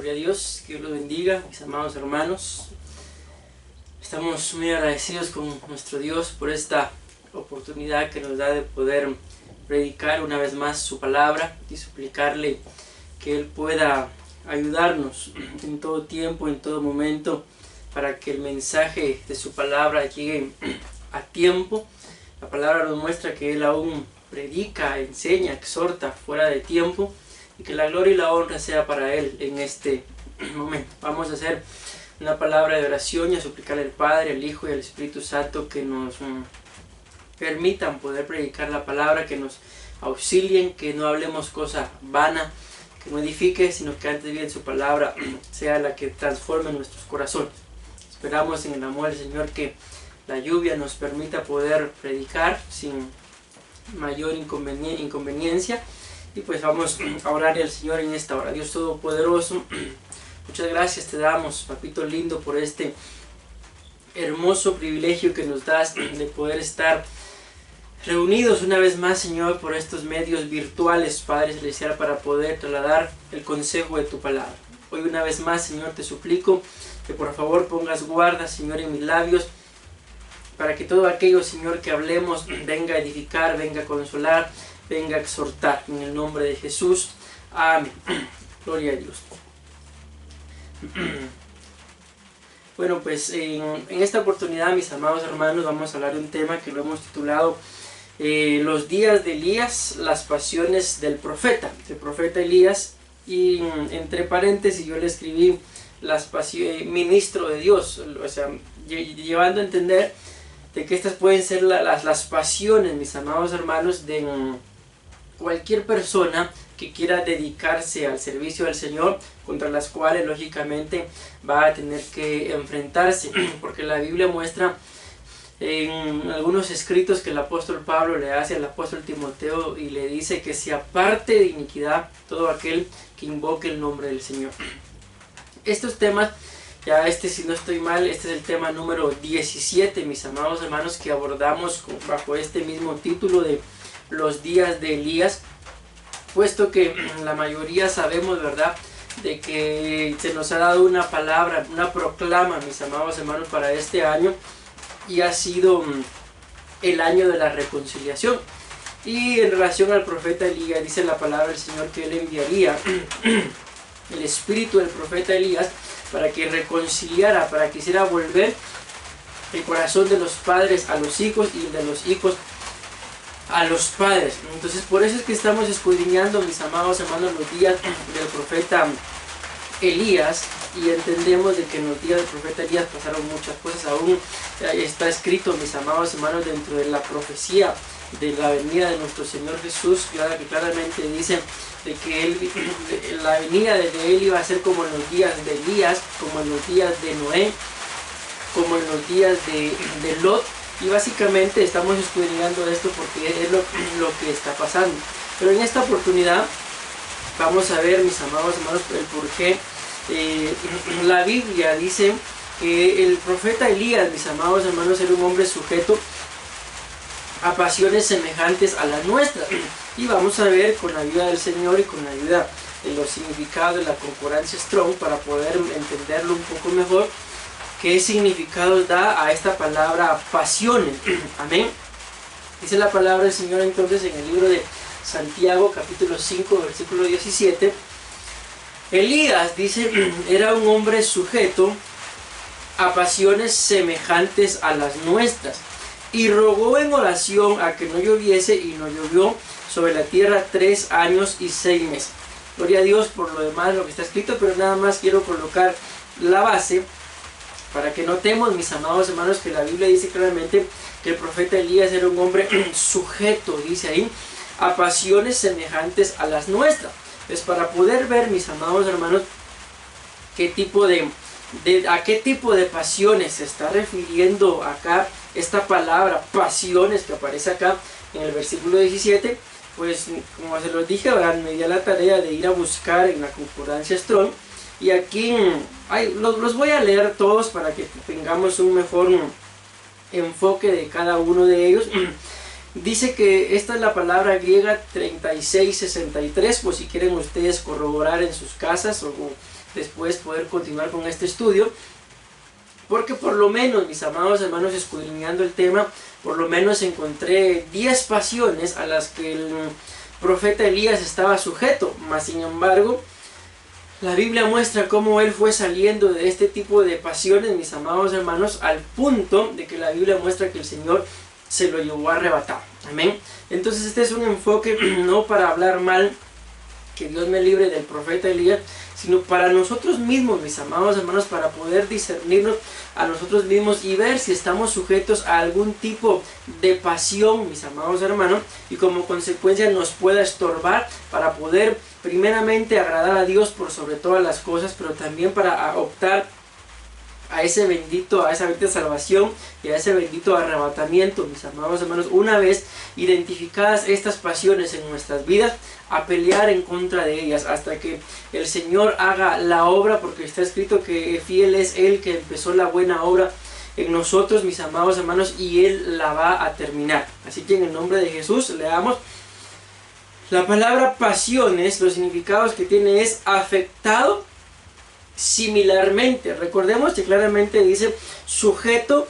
Gloria a Dios, que Dios los bendiga, mis amados hermanos. Estamos muy agradecidos con nuestro Dios por esta oportunidad que nos da de poder predicar una vez más su palabra y suplicarle que Él pueda ayudarnos en todo tiempo, en todo momento, para que el mensaje de su palabra llegue a tiempo. La palabra nos muestra que Él aún predica, enseña, exhorta fuera de tiempo, y que la gloria y la honra sea para Él en este momento. Vamos a hacer una palabra de oración y a suplicarle al Padre, al Hijo y al Espíritu Santo que nos permitan poder predicar la palabra, que nos auxilien, que no hablemos cosa vana, que no edifique, sino que antes bien su palabra sea la que transforme nuestros corazones. Esperamos en el amor del Señor que la lluvia nos permita poder predicar sin mayor inconveniencia. Y pues vamos a orarle al Señor en esta hora. Dios Todopoderoso, muchas gracias te damos, papito lindo, por este hermoso privilegio que nos das de poder estar reunidos una vez más, Señor, por estos medios virtuales, Padre Celestial, para poder trasladar el consejo de tu palabra. Hoy una vez más, Señor, te suplico que por favor pongas guarda, Señor, en mis labios, para que todo aquello, Señor, que hablemos venga a edificar, venga a consolar, venga a exhortar, en el nombre de Jesús. Amén. Gloria a Dios. Bueno, pues en esta oportunidad, mis amados hermanos, vamos a hablar de un tema que lo hemos titulado los días de Elías, las pasiones del profeta Elías, y entre paréntesis yo le escribí las pasiones, ministro de Dios, o sea, llevando a entender de que estas pueden ser las pasiones, mis amados hermanos, de cualquier persona que quiera dedicarse al servicio del Señor, contra las cuales lógicamente va a tener que enfrentarse, porque la Biblia muestra en algunos escritos que el apóstol Pablo le hace al apóstol Timoteo y le dice que se aparte de iniquidad todo aquel que invoque el nombre del Señor. Estos temas, ya si no estoy mal, este es el tema número 17, mis amados hermanos, que abordamos bajo este mismo título de los días de Elías, puesto que la mayoría sabemos, ¿verdad?, de que se nos ha dado una palabra, una proclama, mis amados hermanos, para este año, y ha sido el año de la reconciliación. Y en relación al profeta Elías, dice la palabra del Señor que Él enviaría el espíritu del profeta Elías para que reconciliara, para que hiciera volver el corazón de los padres a los hijos y de los hijos a los padres. Entonces por eso es que estamos escudriñando, mis amados hermanos, los días del profeta Elías, y entendemos de que en los días del profeta Elías pasaron muchas cosas. Aún está escrito, mis amados hermanos, dentro de la profecía de la venida de nuestro Señor Jesús, que claramente dice de que la venida de Él iba a ser como en los días de Elías, como en los días de Noé, como en los días de Lot. Y básicamente estamos escudriñando esto porque es lo que está pasando. Pero en esta oportunidad vamos a ver, mis amados hermanos, el por qué la Biblia dice que el profeta Elías, mis amados hermanos, era un hombre sujeto a pasiones semejantes a las nuestras. Y vamos a ver, con la ayuda del Señor y con la ayuda de los significados de la concordancia Strong, para poder entenderlo un poco mejor, qué significado da a esta palabra pasiones. Amén. Dice la palabra del Señor entonces en el libro de Santiago, capítulo 5, versículo 17. Elías, dice, era un hombre sujeto a pasiones semejantes a las nuestras, y rogó en oración a que no lloviese, y no llovió sobre la tierra 3 años y 6 meses. Gloria a Dios por lo demás, lo que está escrito, pero nada más quiero colocar la base para que notemos, mis amados hermanos, que la Biblia dice claramente que el profeta Elías era un hombre sujeto, dice ahí, a pasiones semejantes a las nuestras. Pues para poder ver, mis amados hermanos, a qué tipo de pasiones se está refiriendo acá esta palabra pasiones que aparece acá en el versículo 17, pues como se los dije, me di a la tarea de ir a buscar en la concordancia Strong, y aquí los voy a leer todos para que tengamos un mejor enfoque de cada uno de ellos. Dice que esta es la palabra griega 3663, pues si quieren ustedes corroborar en sus casas o después poder continuar con este estudio, porque por lo menos, mis amados hermanos, escudriñando el tema, por lo menos encontré 10 pasiones a las que el profeta Elías estaba sujeto. Mas sin embargo, la Biblia muestra cómo él fue saliendo de este tipo de pasiones, mis amados hermanos, al punto de que la Biblia muestra que el Señor se lo llevó arrebatado. Amén. Entonces este es un enfoque no para hablar mal, que Dios me libre, del profeta Elías, sino para nosotros mismos, mis amados hermanos, para poder discernirnos a nosotros mismos y ver si estamos sujetos a algún tipo de pasión, mis amados hermanos, y como consecuencia nos pueda estorbar para poder primeramente agradar a Dios por sobre todas las cosas, pero también para optar a esa bendita salvación y a ese bendito arrebatamiento, mis amados hermanos, una vez identificadas estas pasiones en nuestras vidas, a pelear en contra de ellas hasta que el Señor haga la obra, porque está escrito que fiel es Él que empezó la buena obra en nosotros, mis amados hermanos, y Él la va a terminar. Así que en el nombre de Jesús leamos la palabra pasiones. Los significados que tiene es afectado similarmente. Recordemos que claramente dice sujeto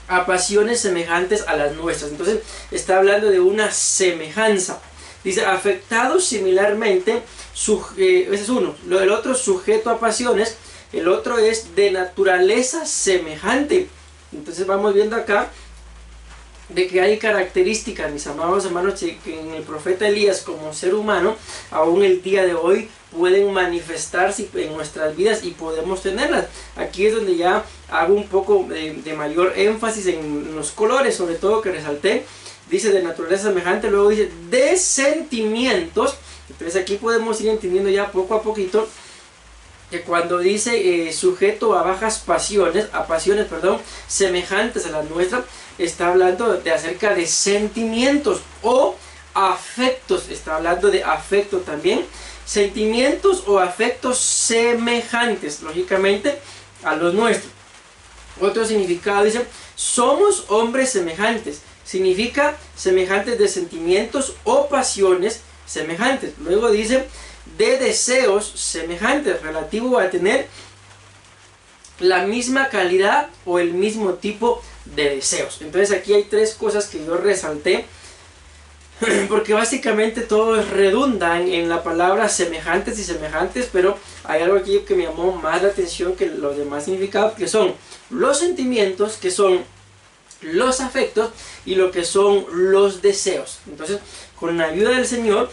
a pasiones semejantes a las nuestras. Entonces está hablando de una semejanza. Dice afectado similarmente, ese es uno. El otro sujeto a pasiones, el otro es de naturaleza semejante. Entonces vamos viendo acá de que hay características, mis amados hermanos, que en el profeta Elías como ser humano, aún el día de hoy, pueden manifestarse en nuestras vidas y podemos tenerlas. Aquí es donde ya hago un poco de mayor énfasis en los colores, sobre todo que resalté. Dice de naturaleza semejante, luego dice de sentimientos. Entonces aquí podemos ir entendiendo ya poco a poquito que cuando dice sujeto a bajas pasiones, semejantes a las nuestras, está hablando de acerca de sentimientos o afectos. Está hablando de afecto también. Sentimientos o afectos semejantes, lógicamente, a los nuestros. Otro significado dice, somos hombres semejantes. Significa semejantes de sentimientos o pasiones semejantes. Luego dice, de deseos semejantes, relativo a tener la misma calidad o el mismo tipo de deseos. Entonces aquí hay tres cosas que yo resalté, porque básicamente todo redunda en la palabra semejantes y semejantes, pero hay algo aquí que me llamó más la atención que los demás significados, que son los sentimientos, que son los afectos y lo que son los deseos. Entonces, con la ayuda del Señor,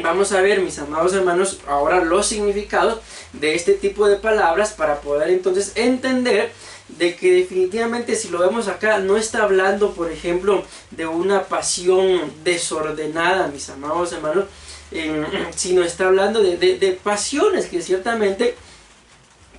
vamos a ver, mis amados hermanos, ahora los significados de este tipo de palabras para poder entonces entender de que definitivamente, si lo vemos acá, no está hablando, por ejemplo, de una pasión desordenada, mis amados hermanos, sino está hablando de pasiones que ciertamente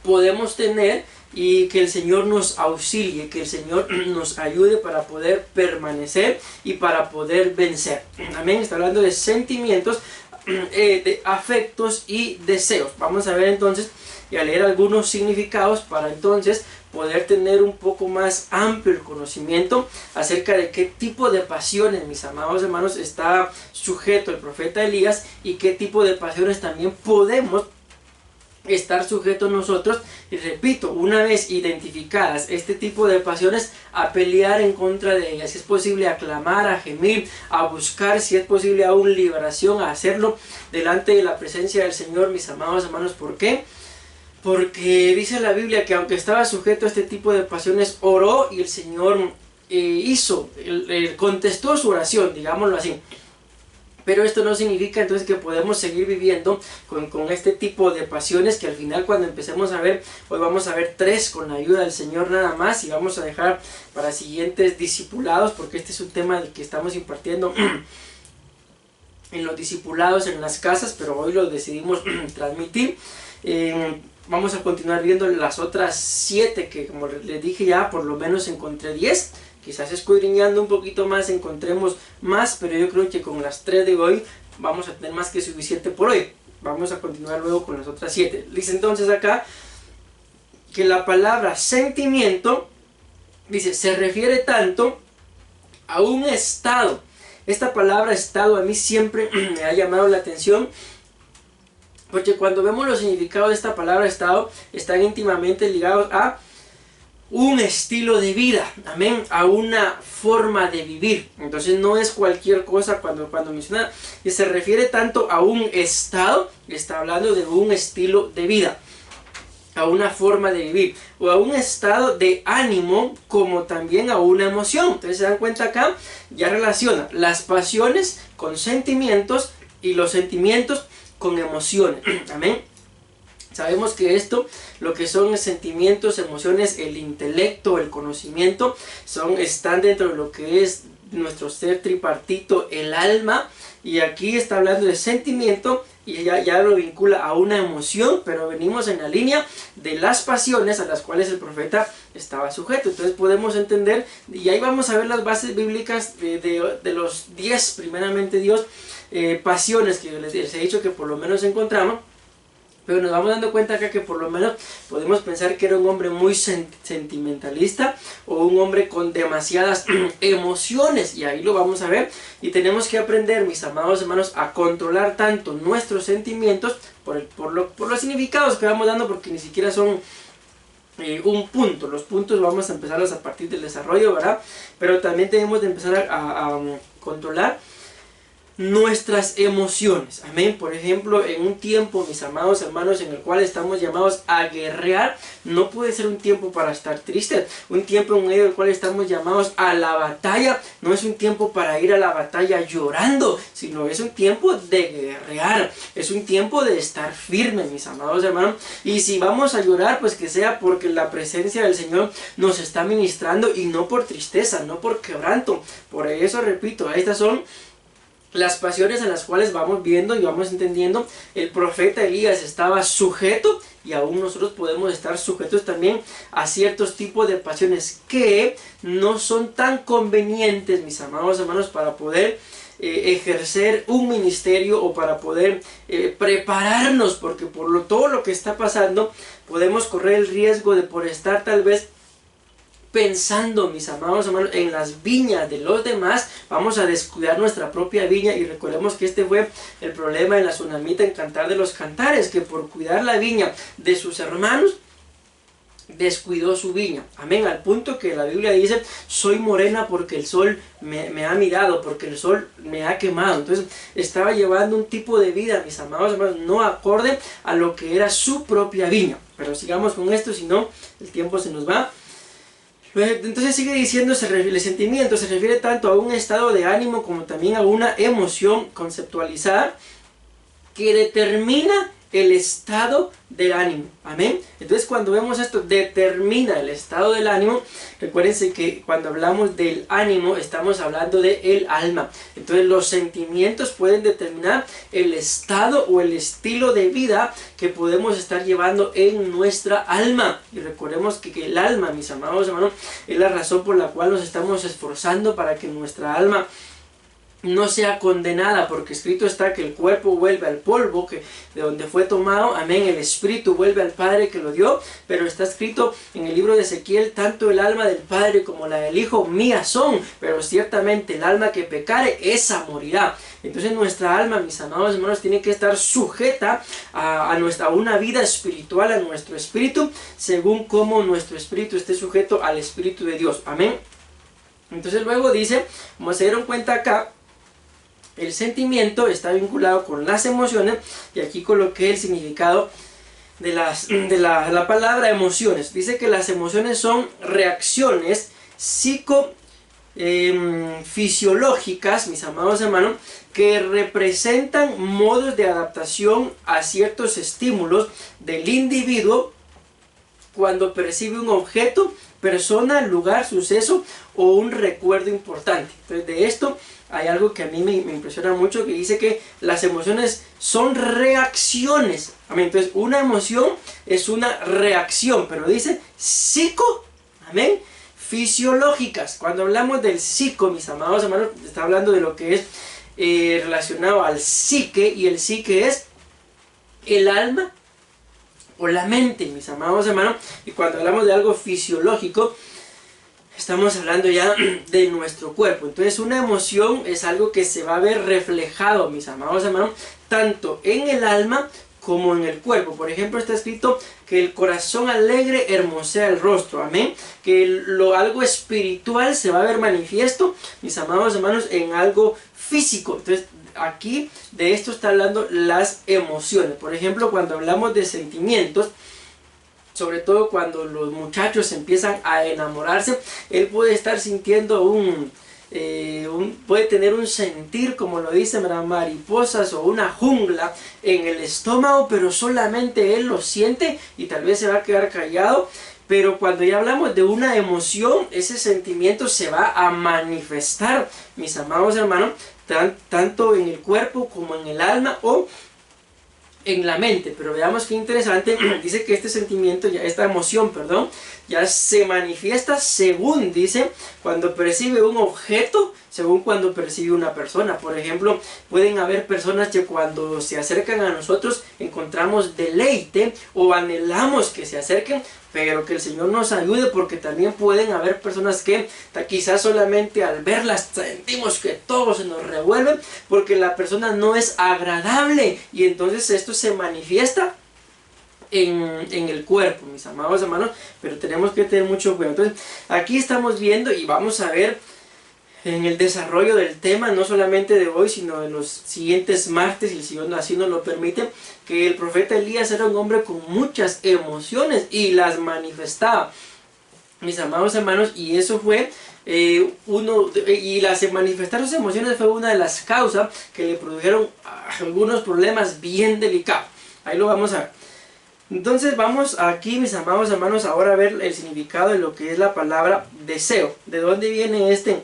podemos tener y que el Señor nos auxilie, que el Señor nos ayude para poder permanecer y para poder vencer. Amén. Está hablando de sentimientos, de afectos y deseos. Vamos a ver entonces y a leer algunos significados para entonces poder tener un poco más amplio el conocimiento acerca de qué tipo de pasiones, mis amados hermanos, está sujeto el profeta Elías y qué tipo de pasiones también podemos estar sujetos nosotros. Y repito, una vez identificadas este tipo de pasiones, a pelear en contra de ellas. Si es posible, a clamar, a gemir, a buscar, si es posible, aún liberación, a hacerlo delante de la presencia del Señor, mis amados hermanos. ¿Por qué? Porque dice la Biblia que aunque estaba sujeto a este tipo de pasiones, oró y el Señor contestó su oración, digámoslo así. Pero esto no significa entonces que podemos seguir viviendo con este tipo de pasiones, que al final, cuando empecemos a ver, hoy vamos a ver 3 con la ayuda del Señor nada más, y vamos a dejar para siguientes discipulados, porque este es un tema del que estamos impartiendo en los discipulados en las casas, pero hoy lo decidimos transmitir. Vamos a continuar viendo las otras 7 que, como les dije, ya por lo menos encontré 10. Quizás escudriñando un poquito más encontremos más, pero yo creo que con las 3 de hoy vamos a tener más que suficiente por hoy. Vamos a continuar luego con las otras 7. Dice entonces acá que la palabra sentimiento, dice, se refiere tanto a un estado. Esta palabra estado a mí siempre me ha llamado la atención, Porque cuando vemos los significados de esta palabra estado, están íntimamente ligados a un estilo de vida, amén, a una forma de vivir. Entonces no es cualquier cosa cuando menciona y se refiere tanto a un estado, está hablando de un estilo de vida, a una forma de vivir, o a un estado de ánimo, como también a una emoción. Entonces se dan cuenta acá, ya relaciona las pasiones con sentimientos y los sentimientos con emociones, amén. Sabemos que esto, lo que son sentimientos, emociones, el intelecto, el conocimiento, están dentro de lo que es nuestro ser tripartito, el alma. Y aquí está hablando de sentimiento y ya lo vincula a una emoción, pero venimos en la línea de las pasiones a las cuales el profeta estaba sujeto. Entonces podemos entender, y ahí vamos a ver las bases bíblicas de los 10, primeramente Dios, pasiones que les he dicho que por lo menos encontramos. Pero nos vamos dando cuenta acá que por lo menos podemos pensar que era un hombre muy sentimentalista o un hombre con demasiadas emociones, y ahí lo vamos a ver. Y tenemos que aprender, mis amados hermanos, a controlar tanto nuestros sentimientos por los significados que vamos dando, porque ni siquiera son un punto. Los puntos vamos a empezarlos a partir del desarrollo, ¿verdad? Pero también tenemos de empezar a controlar nuestras emociones, amén. Por ejemplo, en un tiempo, mis amados hermanos, en el cual estamos llamados a guerrear, no puede ser un tiempo para estar tristes. Un tiempo en medio del cual estamos llamados a la batalla, no es un tiempo para ir a la batalla llorando, sino es un tiempo de guerrear, es un tiempo de estar firme, mis amados hermanos. Y si vamos a llorar, pues que sea porque la presencia del Señor nos está ministrando, y no por tristeza, no por quebranto. Por eso repito, estas son las pasiones a las cuales vamos viendo y vamos entendiendo. El profeta Elías estaba sujeto, y aún nosotros podemos estar sujetos también a ciertos tipos de pasiones que no son tan convenientes, mis amados hermanos, para poder ejercer un ministerio o para poder prepararnos, porque por todo lo que está pasando podemos correr el riesgo de, por estar tal vez pensando, mis amados hermanos, en las viñas de los demás, vamos a descuidar nuestra propia viña. Y recordemos que este fue el problema en la tsunamita en Cantar de los Cantares, que por cuidar la viña de sus hermanos descuidó su viña, amén, al punto que la Biblia dice: soy morena porque el sol me ha mirado, porque el sol me ha quemado. Entonces estaba llevando un tipo de vida, mis amados hermanos, no acorde a lo que era su propia viña. Pero sigamos con esto, si no el tiempo se nos va. Entonces sigue diciendo, el sentimiento se refiere tanto a un estado de ánimo como también a una emoción conceptualizada que determina el estado del ánimo, amén. Entonces cuando vemos esto, determina el estado del ánimo, recuérdense que cuando hablamos del ánimo estamos hablando del alma. Entonces los sentimientos pueden determinar el estado o el estilo de vida que podemos estar llevando en nuestra alma. Y recordemos que el alma, mis amados hermanos, es la razón por la cual nos estamos esforzando para que nuestra alma no sea condenada, porque escrito está que el cuerpo vuelve al polvo de donde fue tomado, amén, el espíritu vuelve al Padre que lo dio. Pero está escrito en el libro de Ezequiel: tanto el alma del Padre como la del Hijo mías son, pero ciertamente el alma que pecare, esa morirá. Entonces nuestra alma, mis amados hermanos, tiene que estar sujeta a una vida espiritual, a nuestro espíritu, según como nuestro espíritu esté sujeto al Espíritu de Dios, amén. Entonces luego dice, como se dieron cuenta acá, el sentimiento está vinculado con las emociones, y aquí coloqué el significado de la palabra emociones. Dice que las emociones son reacciones fisiológicas, mis amados hermanos, que representan modos de adaptación a ciertos estímulos del individuo cuando percibe un objeto, persona, lugar, suceso o un recuerdo importante. Entonces de esto hay algo que a mí me impresiona mucho, que dice que las emociones son reacciones. Amén. Entonces una emoción es una reacción, pero dice psico, amén, fisiológicas. Cuando hablamos del psico, mis amados hermanos, está hablando de lo que es relacionado al psique, y el psique es el alma o la mente, mis amados hermanos. Y cuando hablamos de algo fisiológico, estamos hablando ya de nuestro cuerpo. Entonces una emoción es algo que se va a ver reflejado, mis amados hermanos, tanto en el alma como en el cuerpo. Por ejemplo, está escrito que el corazón alegre hermosea el rostro, amén. Que algo espiritual se va a ver manifiesto, mis amados hermanos, en algo físico. Entonces, aquí de esto está hablando las emociones. Por ejemplo, cuando hablamos de sentimientos, sobre todo cuando los muchachos empiezan a enamorarse, él puede estar sintiendo puede tener un sentir, como lo dicen, mariposas o una jungla en el estómago, pero solamente él lo siente y tal vez se va a quedar callado. Pero cuando ya hablamos de una emoción, ese sentimiento se va a manifestar, mis amados hermanos, tanto en el cuerpo como en el alma o en la mente. Pero veamos qué interesante. Dice que este sentimiento, esta emoción, perdón, ya se manifiesta según, dice, cuando percibe un objeto, según cuando percibe una persona. Por ejemplo, pueden haber personas que cuando se acercan a nosotros encontramos deleite o anhelamos que se acerquen, pero que el Señor nos ayude, porque también pueden haber personas que quizás solamente al verlas sentimos que todo se nos revuelve porque la persona no es agradable, y entonces esto se manifiesta en el cuerpo, mis amados hermanos. Pero tenemos que tener mucho cuidado. Entonces aquí estamos viendo y vamos a ver en el desarrollo del tema, no solamente de hoy, sino de los siguientes martes, y el Señor así nos lo permite, que el profeta Elías era un hombre con muchas emociones y las manifestaba, mis amados hermanos. Y eso fue manifestar sus emociones fue una de las causas que le produjeron algunos problemas bien delicados. Ahí lo vamos a ver. Entonces vamos aquí, mis amados hermanos, ahora a ver el significado de lo que es la palabra deseo. ¿De dónde viene este?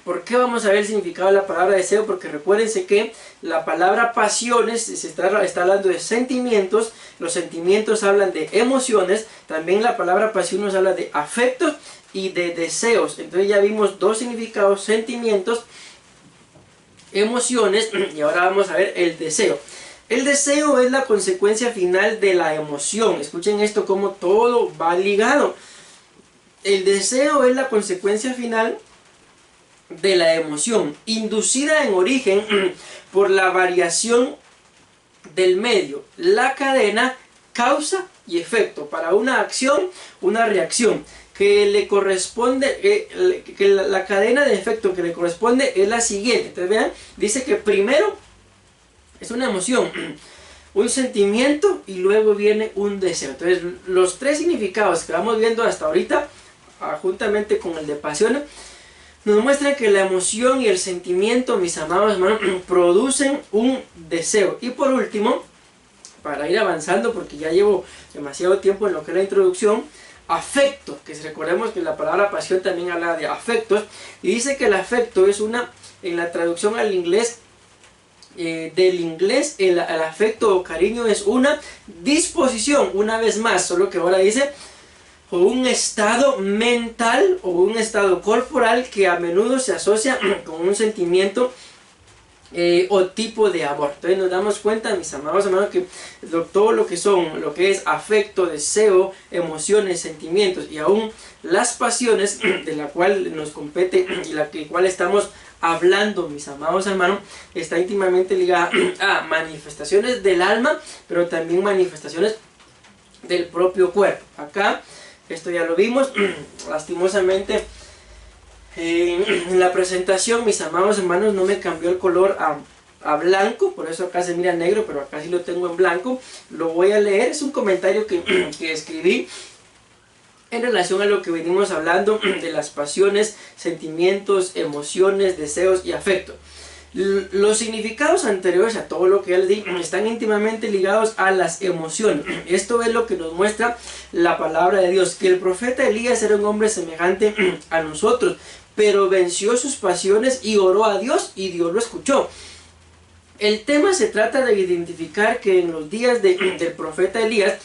¿Por qué vamos a ver el significado de la palabra deseo? Porque recuérdense que la palabra pasiones se está hablando de sentimientos, los sentimientos hablan de emociones, también la palabra pasión nos habla de afectos y de deseos. Entonces ya vimos dos significados: sentimientos, emociones, y ahora vamos a ver el deseo. El deseo es la consecuencia final de la emoción. Escuchen esto, como todo va ligado. El deseo es la consecuencia final de la emoción, inducida en origen por la variación del medio, la cadena, causa y efecto. Para una acción, una reacción que le corresponde, la cadena de efecto que le corresponde es la siguiente. Entonces vean, dice que primero es una emoción, un sentimiento, y luego viene un deseo. Entonces los tres significados que vamos viendo hasta ahorita, juntamente con el de pasiones, nos muestran que la emoción y el sentimiento, mis amados hermanos, producen un deseo. Y por último, para ir avanzando, porque ya llevo demasiado tiempo en lo que es la introducción, afecto, que recordemos que la palabra pasión también habla de afectos, y dice que el afecto es en la traducción al inglés, del inglés, el afecto o cariño es una disposición, una vez más, solo que ahora dice, o un estado mental o un estado corporal que a menudo se asocia con un sentimiento o tipo de amor. Entonces nos damos cuenta, mis amados hermanos, que todo lo que es afecto, deseo, emociones, sentimientos y aún las pasiones, de la cual nos compete y la cual estamos hablando, mis amados hermanos, está íntimamente ligada a manifestaciones del alma, pero también manifestaciones del propio cuerpo. Acá esto ya lo vimos, lastimosamente en la presentación, mis amados hermanos, no me cambió el color a blanco, por eso acá se mira negro, pero acá sí lo tengo en blanco. Lo voy a leer, es un comentario que escribí en relación a lo que venimos hablando de las pasiones, sentimientos, emociones, deseos y afectos. Los significados anteriores a todo lo que ya les di están íntimamente ligados a las emociones. Esto es lo que nos muestra la palabra de Dios, que el profeta Elías era un hombre semejante a nosotros, pero venció sus pasiones y oró a Dios, y Dios lo escuchó. El tema se trata de identificar que en los días del profeta Elías,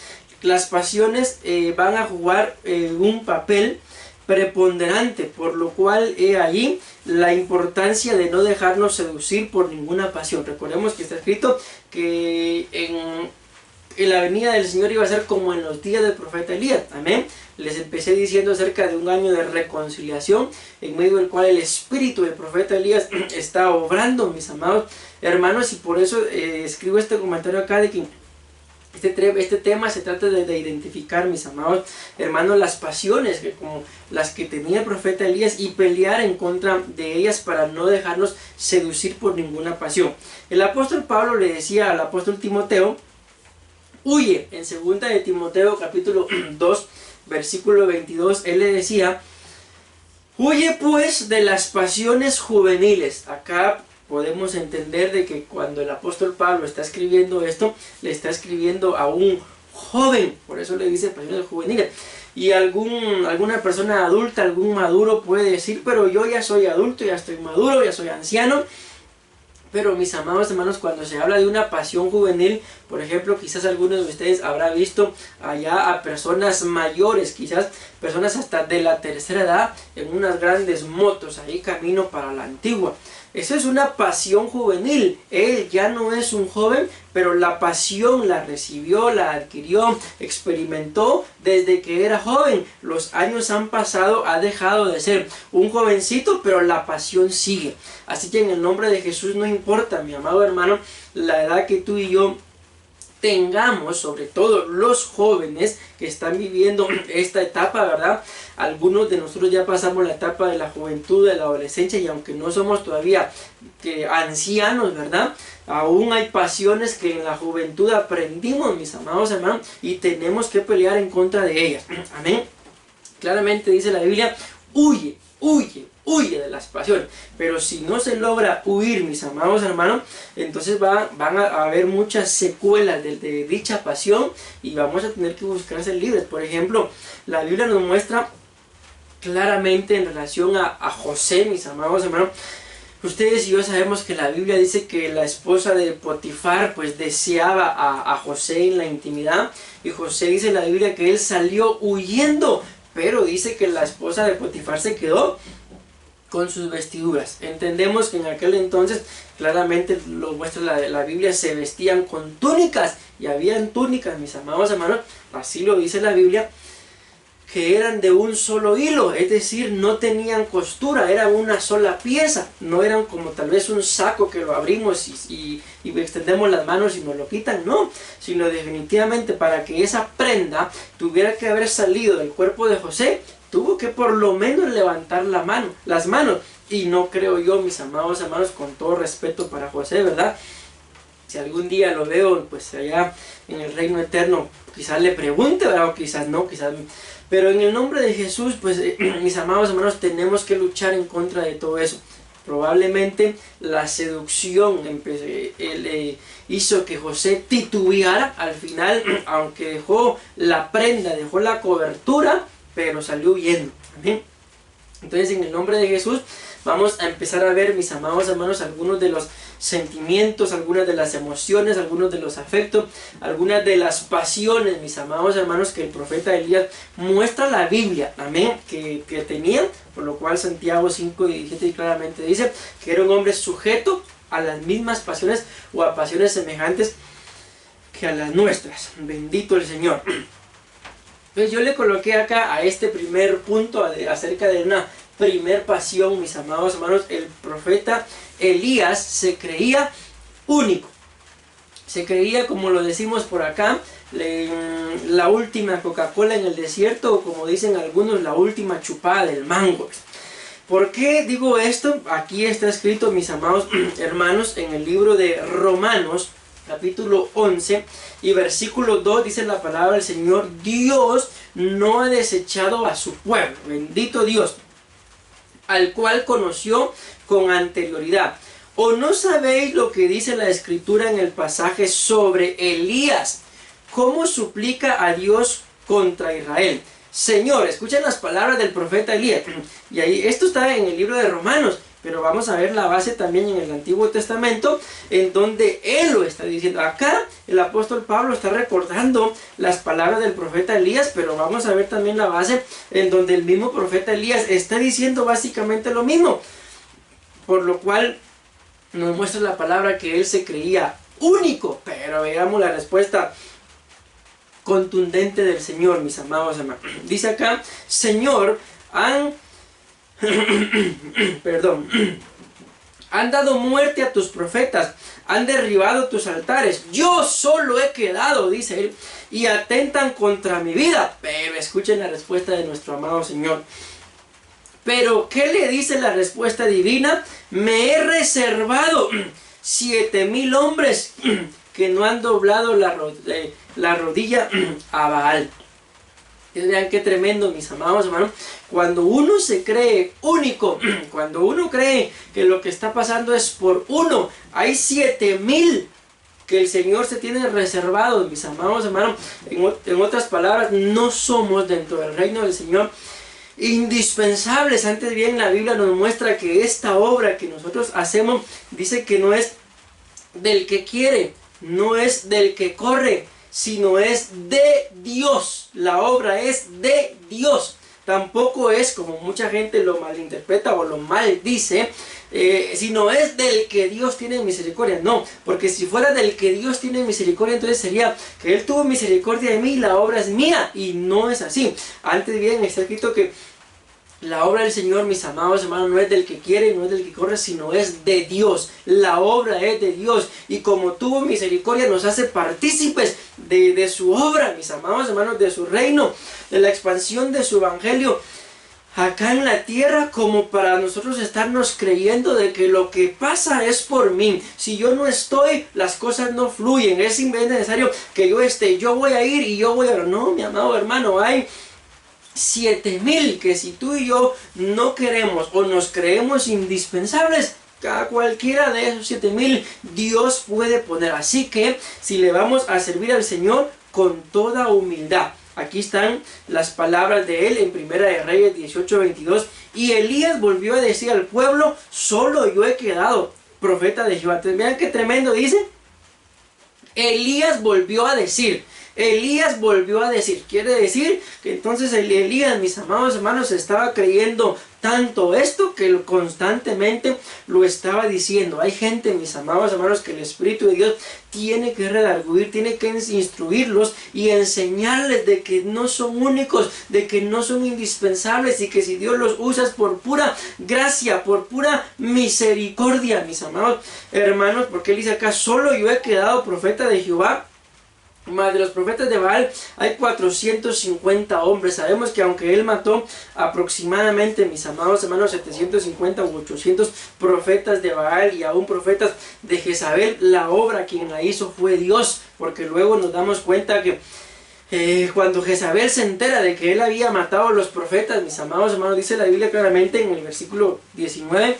las pasiones van a jugar un papel preponderante, por lo cual allí la importancia de no dejarnos seducir por ninguna pasión. Recordemos que está escrito que en la venida del Señor iba a ser como en los días del profeta Elías. Amén. Les empecé diciendo acerca de un año de reconciliación, en medio del cual el espíritu del profeta Elías está obrando, mis amados hermanos, y por eso escribo este comentario acá de que Este tema se trata de identificar, mis amados hermanos, las pasiones como las que tenía el profeta Elías y pelear en contra de ellas para no dejarnos seducir por ninguna pasión. El apóstol Pablo le decía al apóstol Timoteo, huye, en 2 de Timoteo capítulo 2, versículo 22, él le decía, huye pues de las pasiones juveniles. Acá podemos entender de que cuando el apóstol Pablo está escribiendo esto, le está escribiendo a un joven, por eso le dice pasiones juveniles. Y alguna persona adulta, algún maduro puede decir, pero yo ya soy adulto, ya estoy maduro, ya soy anciano. Pero mis amados hermanos, cuando se habla de una pasión juvenil, por ejemplo, quizás algunos de ustedes habrán visto allá a personas mayores, quizás personas hasta de la tercera edad, en unas grandes motos, ahí camino para la Antigua. Eso es una pasión juvenil. Él ya no es un joven, pero la pasión la recibió, la adquirió, experimentó desde que era joven. Los años han pasado, ha dejado de ser un jovencito, pero la pasión sigue. Así que en el nombre de Jesús no importa, mi amado hermano, la edad que tú y yo tengamos, sobre todo los jóvenes que están viviendo esta etapa, ¿verdad? Algunos de nosotros ya pasamos la etapa de la juventud, de la adolescencia, y aunque no somos todavía ancianos, ¿verdad? Aún hay pasiones que en la juventud aprendimos, mis amados hermanos, y tenemos que pelear en contra de ellas. Amén. Claramente dice la Biblia, huye, huye, huye de las pasiones. Pero si no se logra huir, mis amados hermanos, entonces van a haber muchas secuelas de dicha pasión y vamos a tener que buscar ser libres. Por ejemplo, la Biblia nos muestra claramente en relación a José, mis amados hermanos. Ustedes y yo sabemos que la Biblia dice que la esposa de Potifar pues deseaba a José en la intimidad, y José dice en la Biblia que él salió huyendo, pero dice que la esposa de Potifar se quedó con sus vestiduras. Entendemos que en aquel entonces, claramente lo muestra la Biblia, se vestían con túnicas, y habían túnicas, mis amados hermanos, así lo dice la Biblia, que eran de un solo hilo, es decir, no tenían costura, eran una sola pieza, no eran como tal vez un saco que lo abrimos y extendemos las manos y nos lo quitan, no, sino definitivamente para que esa prenda tuviera que haber salido del cuerpo de José, tuvo que por lo menos levantar las manos, y no creo yo, mis amados hermanos, con todo respeto para José, ¿verdad? Si algún día lo veo, pues allá en el reino eterno, quizás le pregunte, ¿verdad? O quizás no, quizás... Pero en el nombre de Jesús, pues mis amados hermanos, tenemos que luchar en contra de todo eso. Probablemente la seducción hizo que José titubeara al final, aunque dejó la prenda, dejó la cobertura, pero salió huyendo. ¿Amén? Entonces, en el nombre de Jesús, vamos a empezar a ver, mis amados hermanos, algunos de los sentimientos, algunas de las emociones, algunos de los afectos, algunas de las pasiones, mis amados hermanos, que el profeta Elías muestra la Biblia, amén, que tenía, por lo cual Santiago 5:17 claramente dice que era un hombre sujeto a las mismas pasiones o a pasiones semejantes que a las nuestras. Bendito el Señor. Entonces yo le coloqué acá a este primer punto acerca de una primer pasión, mis amados hermanos. El profeta Elías se creía único, se creía, como lo decimos por acá, la última Coca-Cola en el desierto, o como dicen algunos, la última chupada del mango. ¿Por qué digo esto? Aquí está escrito, mis amados hermanos, en el libro de Romanos, capítulo 11 y versículo 2, dice la palabra del Señor: Dios no ha desechado a su pueblo, bendito Dios, al cual conoció con anterioridad. ¿O no sabéis lo que dice la Escritura en el pasaje sobre Elías? ¿Cómo suplica a Dios contra Israel? Señor, escuchen las palabras del profeta Elías. Y ahí, esto está en el libro de Romanos, pero vamos a ver la base también en el Antiguo Testamento, en donde él lo está diciendo. Acá el apóstol Pablo está recordando las palabras del profeta Elías, pero vamos a ver también la base en donde el mismo profeta Elías está diciendo básicamente lo mismo. Por lo cual nos muestra la palabra que él se creía único. Pero veamos la respuesta contundente del Señor, mis amados hermanos. Dice acá: Señor, Han dado muerte a tus profetas, han derribado tus altares. Yo solo he quedado, dice él, y atentan contra mi vida. Pero escuchen la respuesta de nuestro amado Señor. Pero, ¿qué le dice la respuesta divina? Me he reservado 7,000 hombres que no han doblado la rodilla a Baal. Vean qué tremendo, mis amados hermanos. Cuando uno se cree único, cuando uno cree que lo que está pasando es por uno, hay 7,000 que el Señor se tiene reservado, mis amados hermanos. En otras palabras, no somos dentro del reino del Señor indispensables. Antes bien, la Biblia nos muestra que esta obra que nosotros hacemos, dice que no es del que quiere, no es del que corre, sino es de Dios. La obra es de Dios. Tampoco es como mucha gente lo malinterpreta o lo maldice, sino es del que Dios tiene misericordia. No, porque si fuera del que Dios tiene misericordia, entonces sería que Él tuvo misericordia de mí y la obra es mía. Y no es así. Antes bien está escrito que la obra del Señor, mis amados hermanos, no es del que quiere, no es del que corre, sino es de Dios. La obra es de Dios. Y como tuvo misericordia, nos hace partícipes de su obra, mis amados hermanos, de su reino, de la expansión de su evangelio acá en la tierra, como para nosotros estarnos creyendo de que lo que pasa es por mí. Si yo no estoy, las cosas no fluyen. Es necesario que yo esté. Yo voy a ir y yo voy a... No, mi amado hermano, hay 7,000 que si tú y yo no queremos o nos creemos indispensables, a cualquiera de esos 7,000 Dios puede poner. Así que si le vamos a servir al Señor con toda humildad. Aquí están las palabras de él en Primera de Reyes 18:22. Y Elías volvió a decir al pueblo: solo yo he quedado profeta de Jehová. Entonces, vean qué tremendo dice. Elías volvió a decir. Elías volvió a decir. Quiere decir que entonces Elías, mis amados hermanos, estaba creyendo tanto esto que constantemente lo estaba diciendo. Hay gente, mis amados hermanos, que el Espíritu de Dios tiene que redarguir, tiene que instruirlos y enseñarles de que no son únicos, de que no son indispensables y que si Dios los usa es por pura gracia, por pura misericordia, mis amados hermanos, porque él dice acá: solo yo he quedado profeta de Jehová. Más de los profetas de Baal hay 450 hombres. Sabemos que aunque él mató aproximadamente, mis amados hermanos, 750 u 800 profetas de Baal y aún profetas de Jezabel, la obra quien la hizo fue Dios. Porque luego nos damos cuenta que cuando Jezabel se entera de que él había matado a los profetas, mis amados hermanos, dice la Biblia claramente en el versículo 19,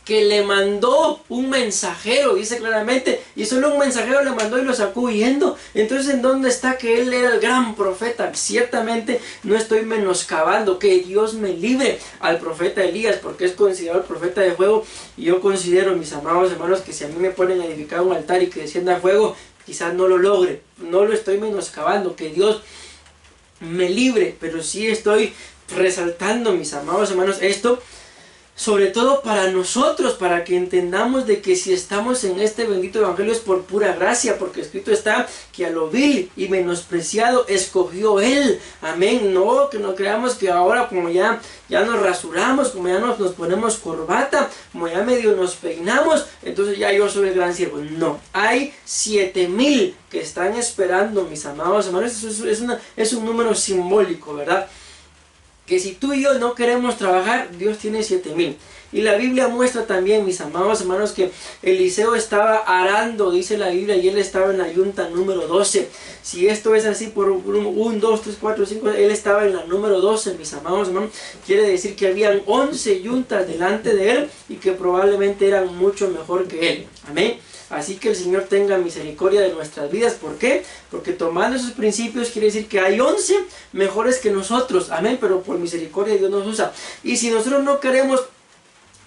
que le mandó un mensajero, dice claramente, y solo un mensajero le mandó y lo sacó huyendo. Entonces, ¿en dónde está que él era el gran profeta? Ciertamente no estoy menoscabando, que Dios me libre al profeta Elías, porque es considerado el profeta de fuego, y yo considero, mis amados hermanos, que si a mí me ponen a edificar un altar y que descienda fuego, quizás no lo logre. No lo estoy menoscabando, que Dios me libre, pero sí estoy resaltando, mis amados hermanos, esto sobre todo para nosotros, para que entendamos de que si estamos en este bendito evangelio es por pura gracia, porque escrito está que a lo vil y menospreciado escogió él. Amén. No, que no creamos que ahora como ya nos rasuramos, como ya nos ponemos corbata, como ya medio nos peinamos, entonces ya yo soy el gran siervo. No, hay 7,000 que están esperando, mis amados hermanos. Eso es un número simbólico, ¿verdad? Que si tú y yo no queremos trabajar, Dios tiene 7,000. Y la Biblia muestra también, mis amados hermanos, que Eliseo estaba arando, dice la Biblia, y él estaba en la yunta número 12. Si esto es así por 1, 2, 3, 4, 5, él estaba en la número 12, mis amados hermanos. Quiere decir que habían 11 yuntas delante de él y que probablemente eran mucho mejor que él. Amén. Así que el Señor tenga misericordia de nuestras vidas. ¿Por qué? Porque tomando esos principios quiere decir que hay 11 mejores que nosotros. Amén. Pero por misericordia Dios nos usa. Y si nosotros no queremos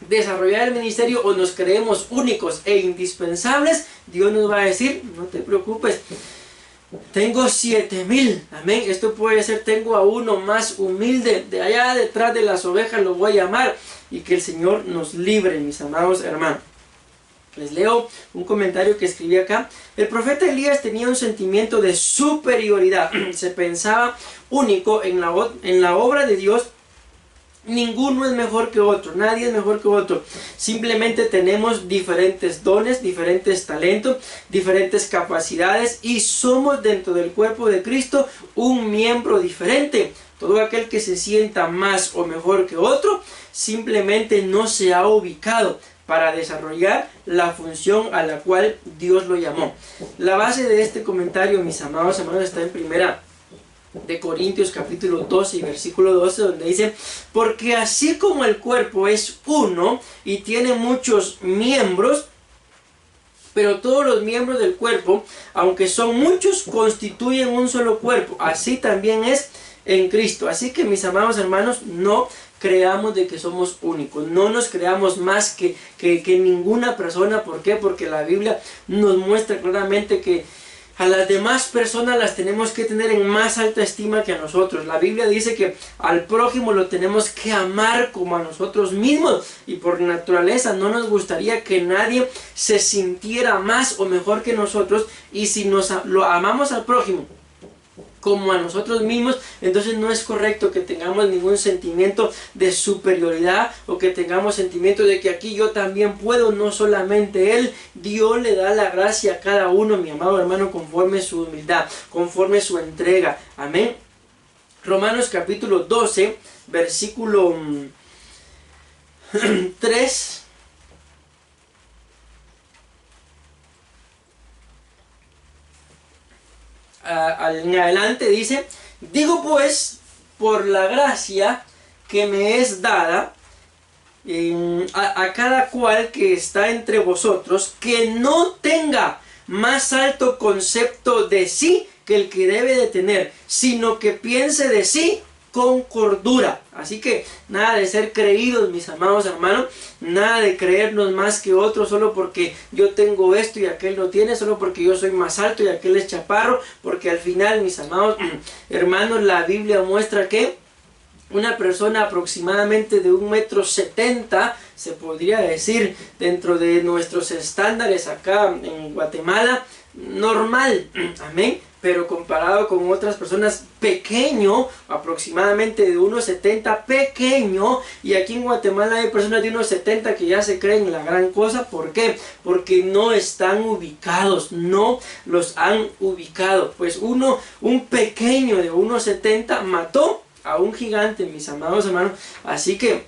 desarrollar el ministerio o nos creemos únicos e indispensables, Dios nos va a decir: no te preocupes, tengo 7,000. Amén. Esto puede ser: tengo a uno más humilde de allá detrás de las ovejas, lo voy a llamar. Y que el Señor nos libre, mis amados hermanos. Les leo un comentario que escribí acá. El profeta Elías tenía un sentimiento de superioridad. Se pensaba único en la obra de Dios Ninguno es mejor que otro, nadie es mejor que otro. Simplemente tenemos diferentes dones, diferentes talentos, diferentes capacidades y somos dentro del cuerpo de Cristo un miembro diferente. Todo aquel que se sienta más o mejor que otro simplemente no se ha ubicado para desarrollar la función a la cual Dios lo llamó. La base de este comentario, mis amados hermanos, está en primera de Corintios capítulo 12 y versículo 12, donde dice: porque así como el cuerpo es uno y tiene muchos miembros, pero todos los miembros del cuerpo, aunque son muchos, constituyen un solo cuerpo, así también es en Cristo. Así que, mis amados hermanos, no creamos de que somos únicos, no nos creamos más que ninguna persona. ¿Por qué? Porque la Biblia nos muestra claramente que a las demás personas las tenemos que tener en más alta estima que a nosotros. La Biblia dice que al prójimo lo tenemos que amar como a nosotros mismos. Y por naturaleza no nos gustaría que nadie se sintiera más o mejor que nosotros. Y si lo amamos al prójimo como a nosotros mismos, entonces no es correcto que tengamos ningún sentimiento de superioridad o que tengamos sentimiento de que aquí yo también puedo, no solamente él. Dios le da la gracia a cada uno, mi amado hermano, conforme su humildad, conforme su entrega. Amén. Romanos capítulo 12, versículo 3. En adelante dice: digo pues, por la gracia que me es dada a cada cual que está entre vosotros, que no tenga más alto concepto de sí que el que debe de tener, sino que piense de sí con cordura. Así que nada de ser creídos, mis amados hermanos, nada de creernos más que otros solo porque yo tengo esto y aquel no tiene, solo porque yo soy más alto y aquel es chaparro, porque al final, mis amados hermanos, la Biblia muestra que una persona aproximadamente de 1,70 m, se podría decir, dentro de nuestros estándares acá en Guatemala, normal, amén, pero comparado con otras personas, pequeño, aproximadamente de 1,70 m, pequeño. Y aquí en Guatemala hay personas de 1,70 m que ya se creen la gran cosa. ¿Por qué? Porque no están ubicados, no los han ubicado. Pues un pequeño de 1,70 m mató a un gigante, mis amados hermanos. Así que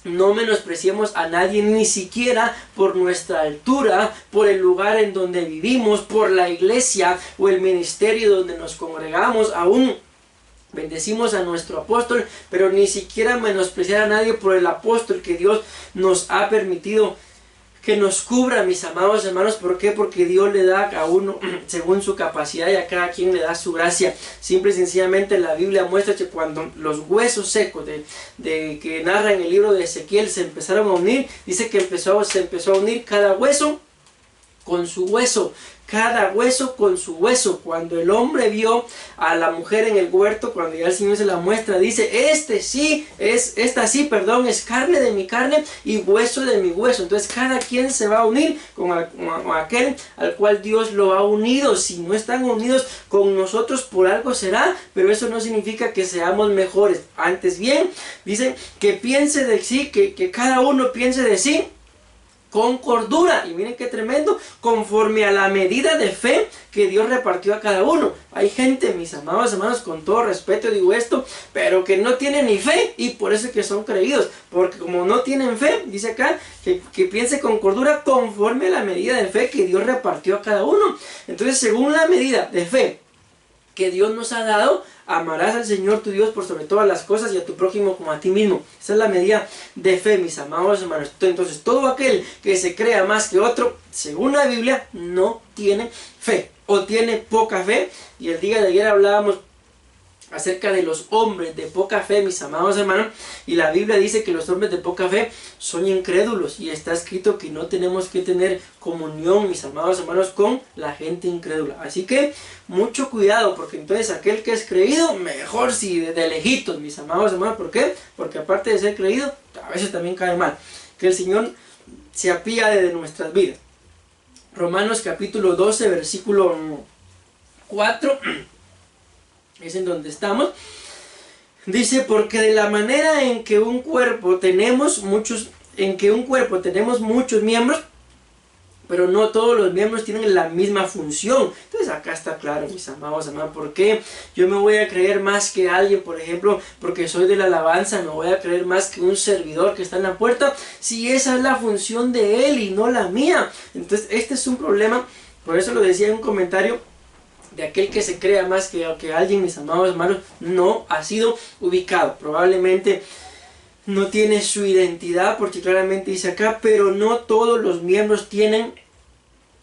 no menospreciemos a nadie, ni siquiera por nuestra altura, por el lugar en donde vivimos, por la iglesia o el ministerio donde nos congregamos. Aún bendecimos a nuestro apóstol, pero ni siquiera menospreciar a nadie por el apóstol que Dios nos ha permitido que nos cubra, mis amados hermanos. ¿Por qué? Porque Dios le da a uno según su capacidad y a cada quien le da su gracia. Simple y sencillamente la Biblia muestra que cuando los huesos secos de que narra en el libro de Ezequiel se empezaron a unir, dice que se empezó a unir cada hueso con su hueso, cada hueso con su hueso. Cuando el hombre vio a la mujer en el huerto, cuando ya el Señor se la muestra, dice: esta sí, es carne de mi carne y hueso de mi hueso. Entonces cada quien se va a unir con aquel al cual Dios lo ha unido. Si no están unidos con nosotros, por algo será, pero eso no significa que seamos mejores. Antes bien, dice que piense de sí, que cada uno piense de sí con cordura. Y miren qué tremendo: conforme a la medida de fe que Dios repartió a cada uno. Hay gente, mis amados hermanos, con todo respeto digo esto, pero que no tienen ni fe, y por eso es que son creídos, porque como no tienen fe, dice acá que piense con cordura conforme a la medida de fe que Dios repartió a cada uno. Entonces, según la medida de fe que Dios nos ha dado, amarás al Señor tu Dios por sobre todas las cosas y a tu prójimo como a ti mismo. Esa es la medida de fe, mis amados hermanos. Entonces, todo aquel que se crea más que otro, según la Biblia, no tiene fe o tiene poca fe. Y el día de ayer hablábamos acerca de los hombres de poca fe, mis amados hermanos, y la Biblia dice que los hombres de poca fe son incrédulos, y está escrito que no tenemos que tener comunión, mis amados hermanos, con la gente incrédula. Así que mucho cuidado, porque entonces aquel que es creído, mejor si de lejitos, mis amados hermanos. ¿Por qué? Porque aparte de ser creído, a veces también cae mal. Que el Señor se apiade de nuestras vidas. Romanos capítulo 12, versículo 4 es en donde estamos. Dice, porque de la manera en que un cuerpo tenemos muchos miembros, pero no todos los miembros tienen la misma función. Entonces acá está claro, mis amados hermanos, ¿por qué yo me voy a creer más que alguien? Por ejemplo, porque soy de la alabanza, me voy a creer más que un servidor que está en la puerta, si esa es la función de él y no la mía. Entonces este es un problema, por eso lo decía en un comentario, de aquel que se crea más que alguien, mis amados hermanos, no ha sido ubicado. Probablemente no tiene su identidad, porque claramente dice acá, pero no todos los miembros tienen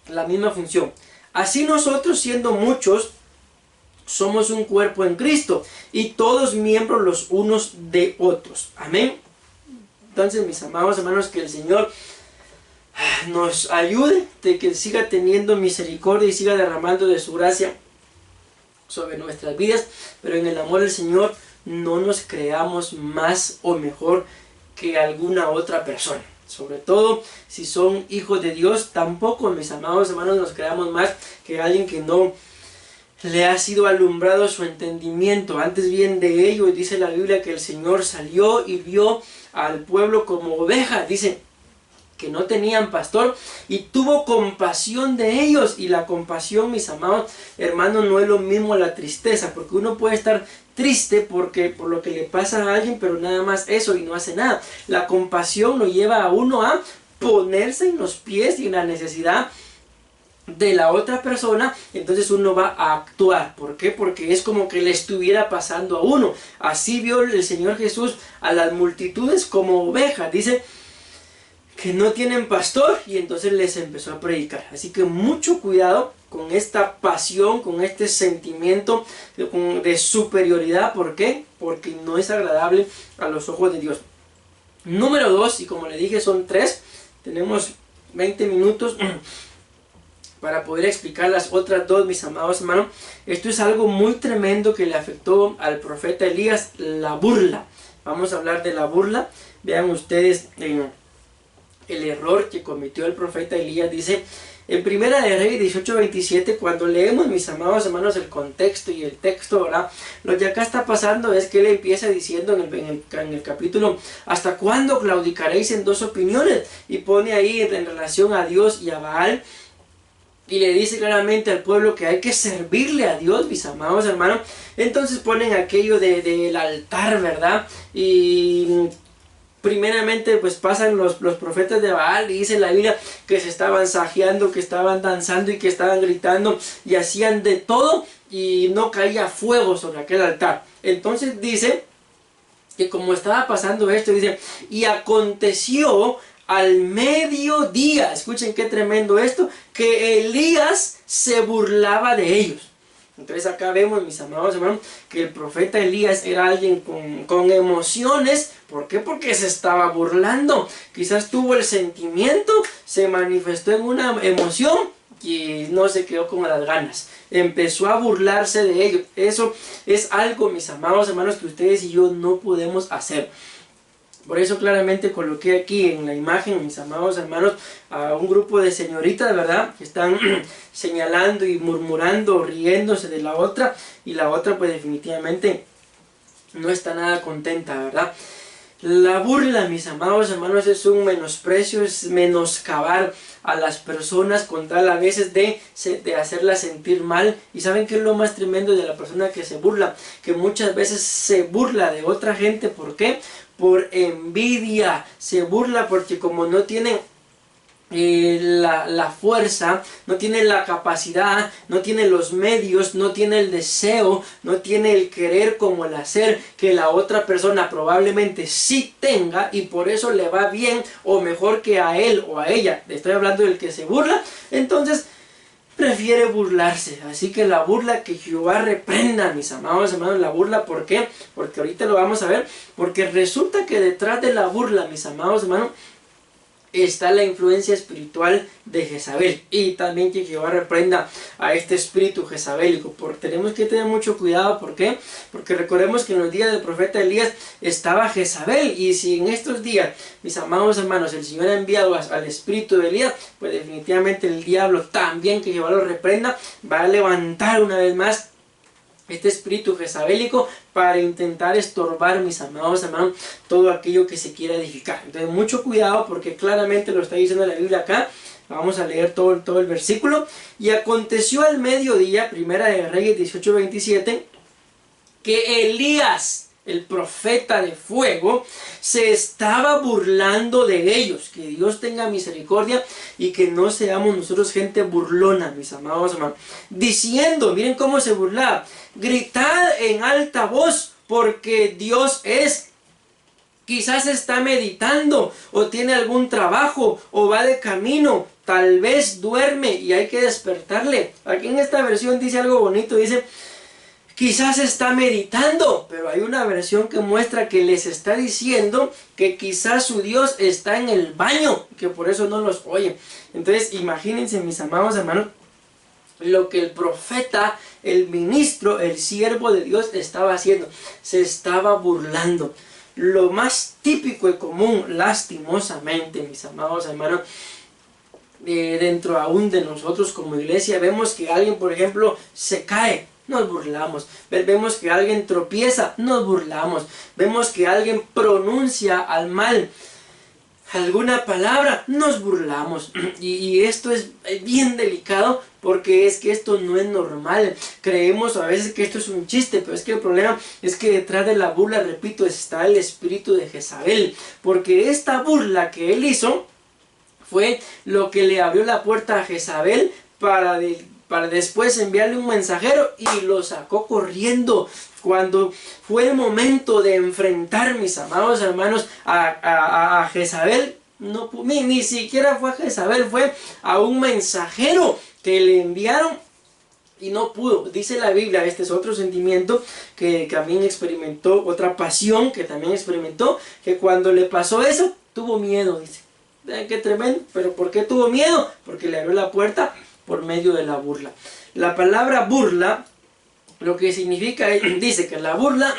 la misma función. Así nosotros, siendo muchos, somos un cuerpo en Cristo, y todos miembros los unos de otros. Amén. Entonces, mis amados hermanos, que el Señor nos ayude, de que siga teniendo misericordia y siga derramando de su gracia sobre nuestras vidas, pero en el amor del Señor no nos creamos más o mejor que alguna otra persona. Sobre todo si son hijos de Dios, tampoco, mis amados hermanos, nos creamos más que alguien que no le ha sido alumbrado su entendimiento. Antes bien de ello, dice la Biblia que el Señor salió y vio al pueblo como ovejas, dice que no tenían pastor, y tuvo compasión de ellos. Y la compasión, mis amados hermanos, no es lo mismo a la tristeza, porque uno puede estar triste por lo que le pasa a alguien, pero nada más eso y no hace nada. La compasión lo lleva a uno a ponerse en los pies y en la necesidad de la otra persona, entonces uno va a actuar. ¿Por qué? Porque es como que le estuviera pasando a uno. Así vio el Señor Jesús a las multitudes como ovejas, dice que no tienen pastor, y entonces les empezó a predicar. Así que mucho cuidado con esta pasión, con este sentimiento de superioridad. ¿Por qué? Porque no es agradable a los ojos de Dios. Número 2, y como le dije son 3, tenemos 20 minutos para poder explicar las otras 2, mis amados hermanos. Esto es algo muy tremendo que le afectó al profeta Elías, la burla. Vamos a hablar de la burla. Vean ustedes el error que cometió el profeta Elías. Dice en Primera de Reyes 18:27, cuando leemos, mis amados hermanos, el contexto y el texto, ¿verdad? Lo que acá está pasando es que él empieza diciendo en el capítulo, ¿hasta cuándo claudicaréis en 2 opiniones? Y pone ahí en relación a Dios y a Baal, y le dice claramente al pueblo que hay que servirle a Dios, mis amados hermanos. Entonces ponen aquello del altar, ¿verdad? Y primeramente pues pasan los profetas de Baal, y dice la Biblia que se estaban sajeando, que estaban danzando y que estaban gritando y hacían de todo, y no caía fuego sobre aquel altar. Entonces dice que como estaba pasando esto, dice, y aconteció al mediodía, escuchen qué tremendo esto, que Elías se burlaba de ellos. Entonces acá vemos, mis amados hermanos, que el profeta Elías era alguien con emociones. ¿Por qué? Porque se estaba burlando. Quizás tuvo el sentimiento, se manifestó en una emoción y no se quedó con las ganas. Empezó a burlarse de ellos. Eso es algo, mis amados hermanos, que ustedes y yo no podemos hacer. Por eso claramente coloqué aquí en la imagen, mis amados hermanos, a un grupo de señoritas, ¿verdad? Que están señalando y murmurando, riéndose de la otra. Y la otra pues definitivamente no está nada contenta, ¿verdad? La burla, mis amados hermanos, es un menosprecio, es menoscabar a las personas con tal a veces de hacerlas sentir mal. Y ¿saben qué es lo más tremendo de la persona que se burla? Que muchas veces se burla de otra gente. ¿Por qué? Por envidia. Se burla porque como no tienen la fuerza, no tiene la capacidad, no tiene los medios, no tiene el deseo, no tiene el querer como el hacer que la otra persona probablemente sí tenga, y por eso le va bien o mejor que a él o a ella. Estoy hablando del que se burla. Entonces prefiere burlarse. Así que la burla, que Jehová reprenda, mis amados hermanos, la burla. ¿Por qué? Porque ahorita lo vamos a ver. Porque resulta que detrás de la burla, mis amados hermanos, está la influencia espiritual de Jezabel. Y también que Jehová reprenda a este espíritu jezabélico. Tenemos que tener mucho cuidado. ¿Por qué? Porque recordemos que en los días del profeta Elías estaba Jezabel. Y si en estos días, mis amados hermanos, el Señor ha enviado al espíritu de Elías, pues definitivamente el diablo también, que Jehová lo reprenda, va a levantar una vez más este espíritu jezabélico para intentar estorbar, mis amados hermanos, todo aquello que se quiera edificar. Entonces mucho cuidado, porque claramente lo está diciendo la Biblia acá. Vamos a leer todo el versículo. Y aconteció al mediodía, Primera de Reyes 18:27, que Elías, el profeta de fuego, se estaba burlando de ellos. Que Dios tenga misericordia y que no seamos nosotros gente burlona, mis amados hermanos. Diciendo, miren cómo se burlaba: gritad en alta voz, porque Dios es. Quizás está meditando, o tiene algún trabajo, o va de camino, tal vez duerme y hay que despertarle. Aquí en esta versión dice algo bonito, dice: quizás está meditando, pero hay una versión que muestra que les está diciendo que quizás su Dios está en el baño, que por eso no los oye. Entonces imagínense, mis amados hermanos, lo que el profeta, el ministro, el siervo de Dios estaba haciendo. Se estaba burlando. Lo más típico y común, lastimosamente, mis amados hermanos, dentro aún de nosotros como iglesia, vemos que alguien, por ejemplo, se cae, nos burlamos. Vemos que alguien tropieza, nos burlamos. Vemos que alguien pronuncia al mal alguna palabra, nos burlamos. Y esto es bien delicado, porque es que esto no es normal. Creemos a veces que esto es un chiste, pero es que el problema es que detrás de la burla, repito, está el espíritu de Jezabel. Porque esta burla que él hizo fue lo que le abrió la puerta a Jezabel para después enviarle un mensajero, y lo sacó corriendo. Cuando fue el momento de enfrentar, mis amados hermanos, a Jezabel, no, ni siquiera fue a Jezabel, fue a un mensajero que le enviaron y no pudo. Dice la Biblia, este es otro sentimiento que también experimentó, otra pasión que también experimentó, que cuando le pasó eso, tuvo miedo, dice. Qué tremendo. Pero ¿por qué tuvo miedo? Porque le abrió la puerta por medio de la burla. La palabra burla, lo que significa, dice que la burla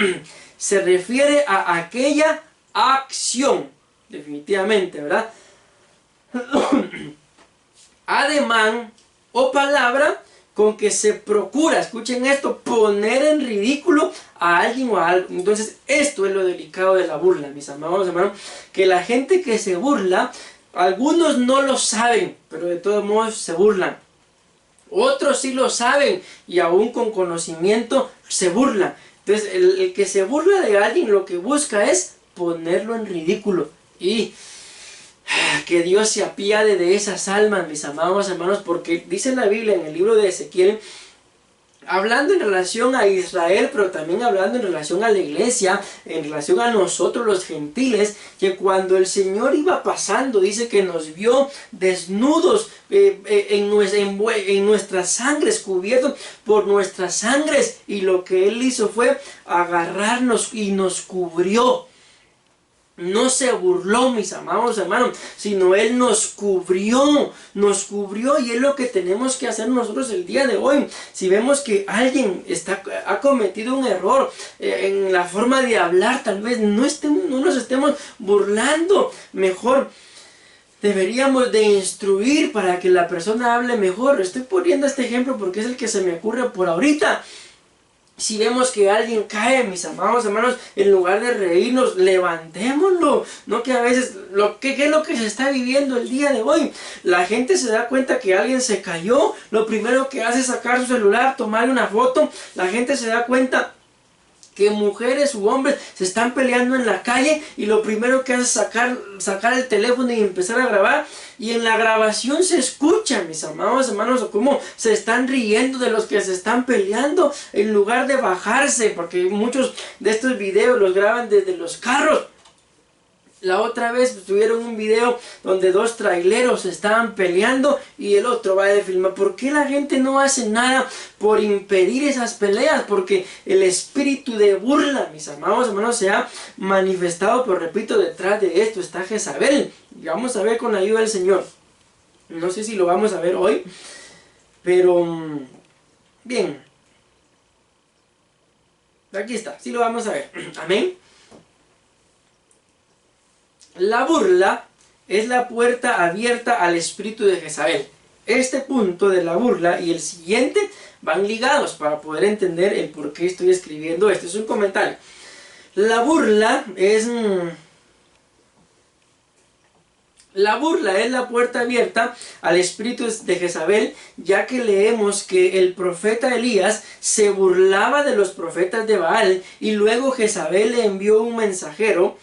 se refiere a aquella acción, definitivamente, ¿verdad? Ademán o palabra con que se procura, escuchen esto, poner en ridículo a alguien o a algo. Entonces esto es lo delicado de la burla, mis amados hermanos, que la gente que se burla, algunos no lo saben, pero de todos modos se burlan. Otros sí lo saben y aún con conocimiento se burlan. Entonces el que se burla de alguien lo que busca es ponerlo en ridículo. Y que Dios se apiade de esas almas, mis amados hermanos, porque dice la Biblia en el libro de Ezequiel, hablando en relación a Israel, pero también hablando en relación a la iglesia, en relación a nosotros los gentiles, que cuando el Señor iba pasando, dice que nos vio desnudos en nuestras sangres, cubiertos por nuestras sangres, y lo que Él hizo fue agarrarnos y nos cubrió. No se burló, mis amados hermanos, sino Él nos cubrió, y es lo que tenemos que hacer nosotros el día de hoy. Si vemos que alguien ha cometido un error en la forma de hablar, tal vez no nos estemos burlando, mejor deberíamos de instruir para que la persona hable mejor. Estoy poniendo este ejemplo porque es el que se me ocurre por ahorita. Si vemos que alguien cae, mis amados hermanos, en lugar de reírnos, levantémoslo. No que a veces, ¿qué es lo que se está viviendo el día de hoy? La gente se da cuenta que alguien se cayó, lo primero que hace es sacar su celular, tomarle una foto. La gente se da cuenta que mujeres u hombres se están peleando en la calle y lo primero que hace es sacar el teléfono y empezar a grabar, y en la grabación se escucha, mis amados hermanos, cómo se están riendo de los que se están peleando en lugar de bajarse, porque muchos de estos videos los graban desde los carros. La otra vez tuvieron un video donde dos traileros estaban peleando y el otro va a filmar. ¿Por qué la gente no hace nada por impedir esas peleas? Porque el espíritu de burla, mis amados hermanos, se ha manifestado, pero repito, detrás de esto está Jezabel. Y vamos a ver con la ayuda del Señor. No sé si lo vamos a ver hoy, pero bien. Aquí está, sí lo vamos a ver. Amén. La burla es la puerta abierta al espíritu de Jezabel. este punto de la burla y el siguiente van ligados para poder entender el por qué estoy escribiendo esto. Es un comentario. La burla es la puerta abierta al espíritu de Jezabel, ya que leemos que el profeta Elías se burlaba de los profetas de Baal y luego Jezabel le envió un mensajero.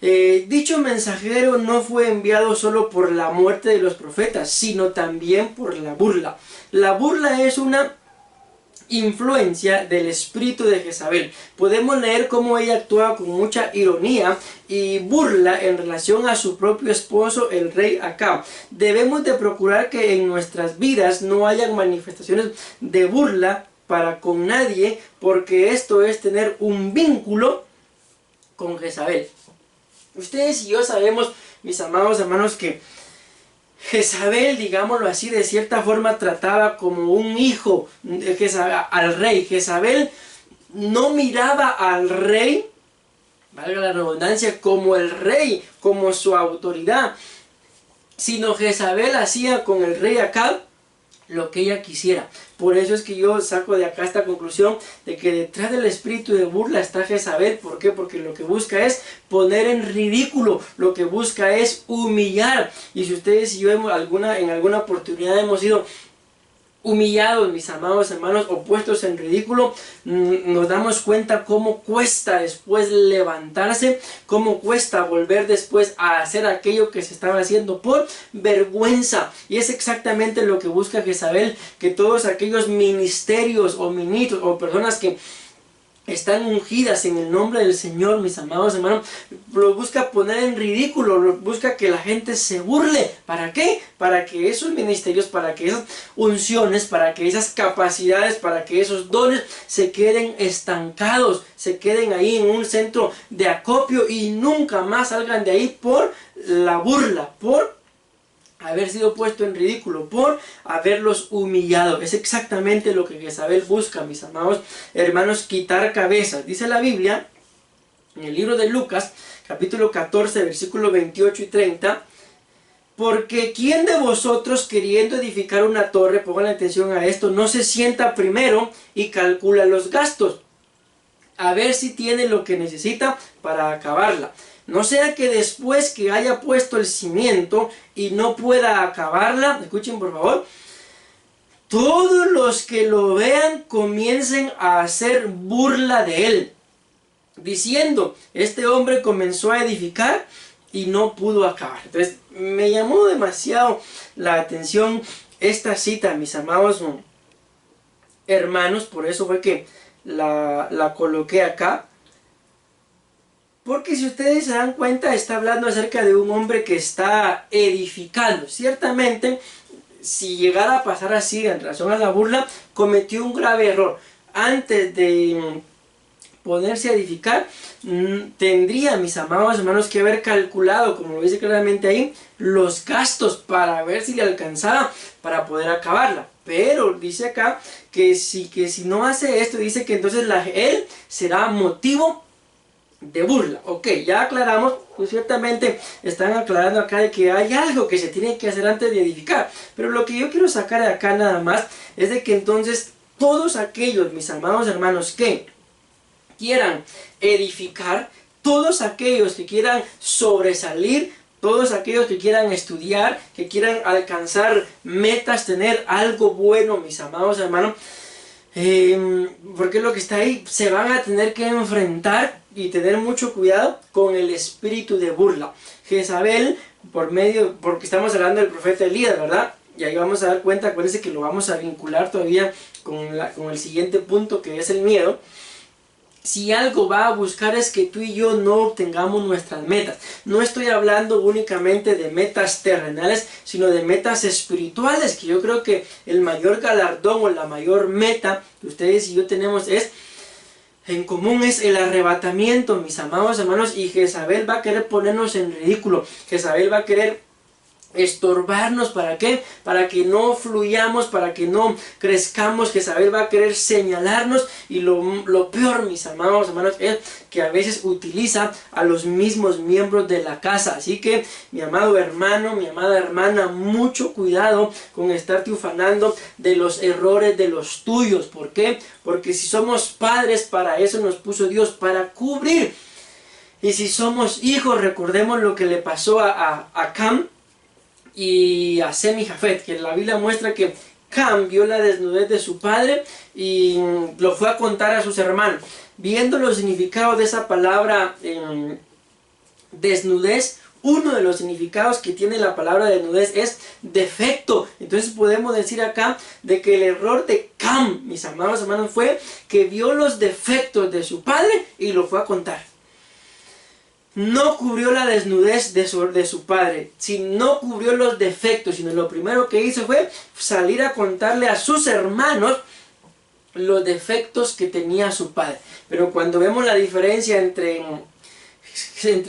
Dicho mensajero no fue enviado solo por la muerte de los profetas, sino también por la burla. La burla es una influencia del espíritu de Jezabel. Podemos leer cómo ella actuaba con mucha ironía y burla en relación a su propio esposo, el rey Acab. Debemos de procurar que en nuestras vidas no haya manifestaciones de burla para con nadie, porque esto es tener un vínculo con Jezabel. Ustedes y yo sabemos, mis amados hermanos, que Jezabel, digámoslo así, de cierta forma trataba como un hijo al rey. Jezabel no miraba al rey, valga la redundancia, como el rey, como su autoridad, sino Jezabel hacía con el rey Acab lo que ella quisiera. Por eso es que yo saco de acá esta conclusión de que detrás del espíritu de burla está Jezabel. ¿Por qué? Porque lo que busca es poner en ridículo, lo que busca es humillar. Y si ustedes y yo en alguna oportunidad hemos sido humillados, mis amados hermanos, o puestos en ridículo, nos damos cuenta cómo cuesta después levantarse, cómo cuesta volver después a hacer aquello que se estaba haciendo por vergüenza. Y es exactamente lo que busca Jezabel, que todos aquellos ministerios o ministros o personas que están ungidas en el nombre del Señor, mis amados hermanos, lo busca poner en ridículo, lo busca que la gente se burle. ¿Para qué? Para que esos ministerios, para que esas unciones, para que esas capacidades, para que esos dones se queden estancados, se queden ahí en un centro de acopio y nunca más salgan de ahí por la burla, por haber sido puesto en ridículo, por haberlos humillado. Es exactamente lo que Jezabel busca, mis amados hermanos, quitar cabezas. Dice la Biblia, en el libro de Lucas, capítulo 14, versículos 28 y 30, porque ¿quién de vosotros queriendo edificar una torre, pongan atención a esto, no se sienta primero y calcula los gastos, a ver si tiene lo que necesita para acabarla? No sea que después que haya puesto el cimiento y no pueda acabarla, escuchen por favor, todos los que lo vean comiencen a hacer burla de él, diciendo, este hombre comenzó a edificar y no pudo acabar. Entonces me llamó demasiado la atención esta cita, mis amados hermanos, por eso fue que la coloqué acá. Porque si ustedes se dan cuenta, está hablando acerca de un hombre que está edificando. Ciertamente, si llegara a pasar así en relación a la burla, cometió un grave error. Antes de ponerse a edificar, tendría, mis amados hermanos, que haber calculado, como lo dice claramente ahí, los gastos para ver si le alcanzaba para poder acabarla. Pero dice acá que si no hace esto, dice que entonces él será motivo de burla. Ok, ya aclaramos, pues ciertamente están aclarando acá de que hay algo que se tiene que hacer antes de edificar, pero lo que yo quiero sacar de acá nada más es de que entonces todos aquellos, mis amados hermanos, que quieran edificar, todos aquellos que quieran sobresalir, todos aquellos que quieran estudiar, que quieran alcanzar metas, tener algo bueno, mis amados hermanos, porque lo que está ahí, se van a tener que enfrentar y tener mucho cuidado con el espíritu de burla. Jezabel, porque estamos hablando del profeta Elías, ¿verdad? Y ahí vamos a dar cuenta, acuérdense que lo vamos a vincular todavía con el siguiente punto, que es el miedo. Si algo va a buscar es que tú y yo no obtengamos nuestras metas. No estoy hablando únicamente de metas terrenales, sino de metas espirituales, que yo creo que el mayor galardón o la mayor meta que ustedes y yo tenemos en común es el arrebatamiento, mis amados hermanos. Y Jezabel va a querer ponernos en ridículo. Jezabel va a querer estorbarnos. ¿Para qué? Para que no fluyamos, para que no crezcamos, que Jezabel va a querer señalarnos. Y lo peor, mis amados hermanos, es que a veces utiliza a los mismos miembros de la casa. Así que, mi amado hermano, mi amada hermana, mucho cuidado con estarte ufanando de los errores de los tuyos. ¿Por qué? Porque si somos padres, para eso nos puso Dios, para cubrir. Y si somos hijos, recordemos lo que le pasó a Cam y a Sem y Jafet, que la Biblia muestra que Cam vio la desnudez de su padre y lo fue a contar a sus hermanos. Viendo los significados de esa palabra desnudez, uno de los significados que tiene la palabra desnudez es defecto. Entonces podemos decir acá de que el error de Cam, mis amados hermanos, fue que vio los defectos de su padre y lo fue a contar. No cubrió la desnudez de su padre, no cubrió los defectos, sino lo primero que hizo fue salir a contarle a sus hermanos los defectos que tenía su padre. Pero cuando vemos la diferencia entre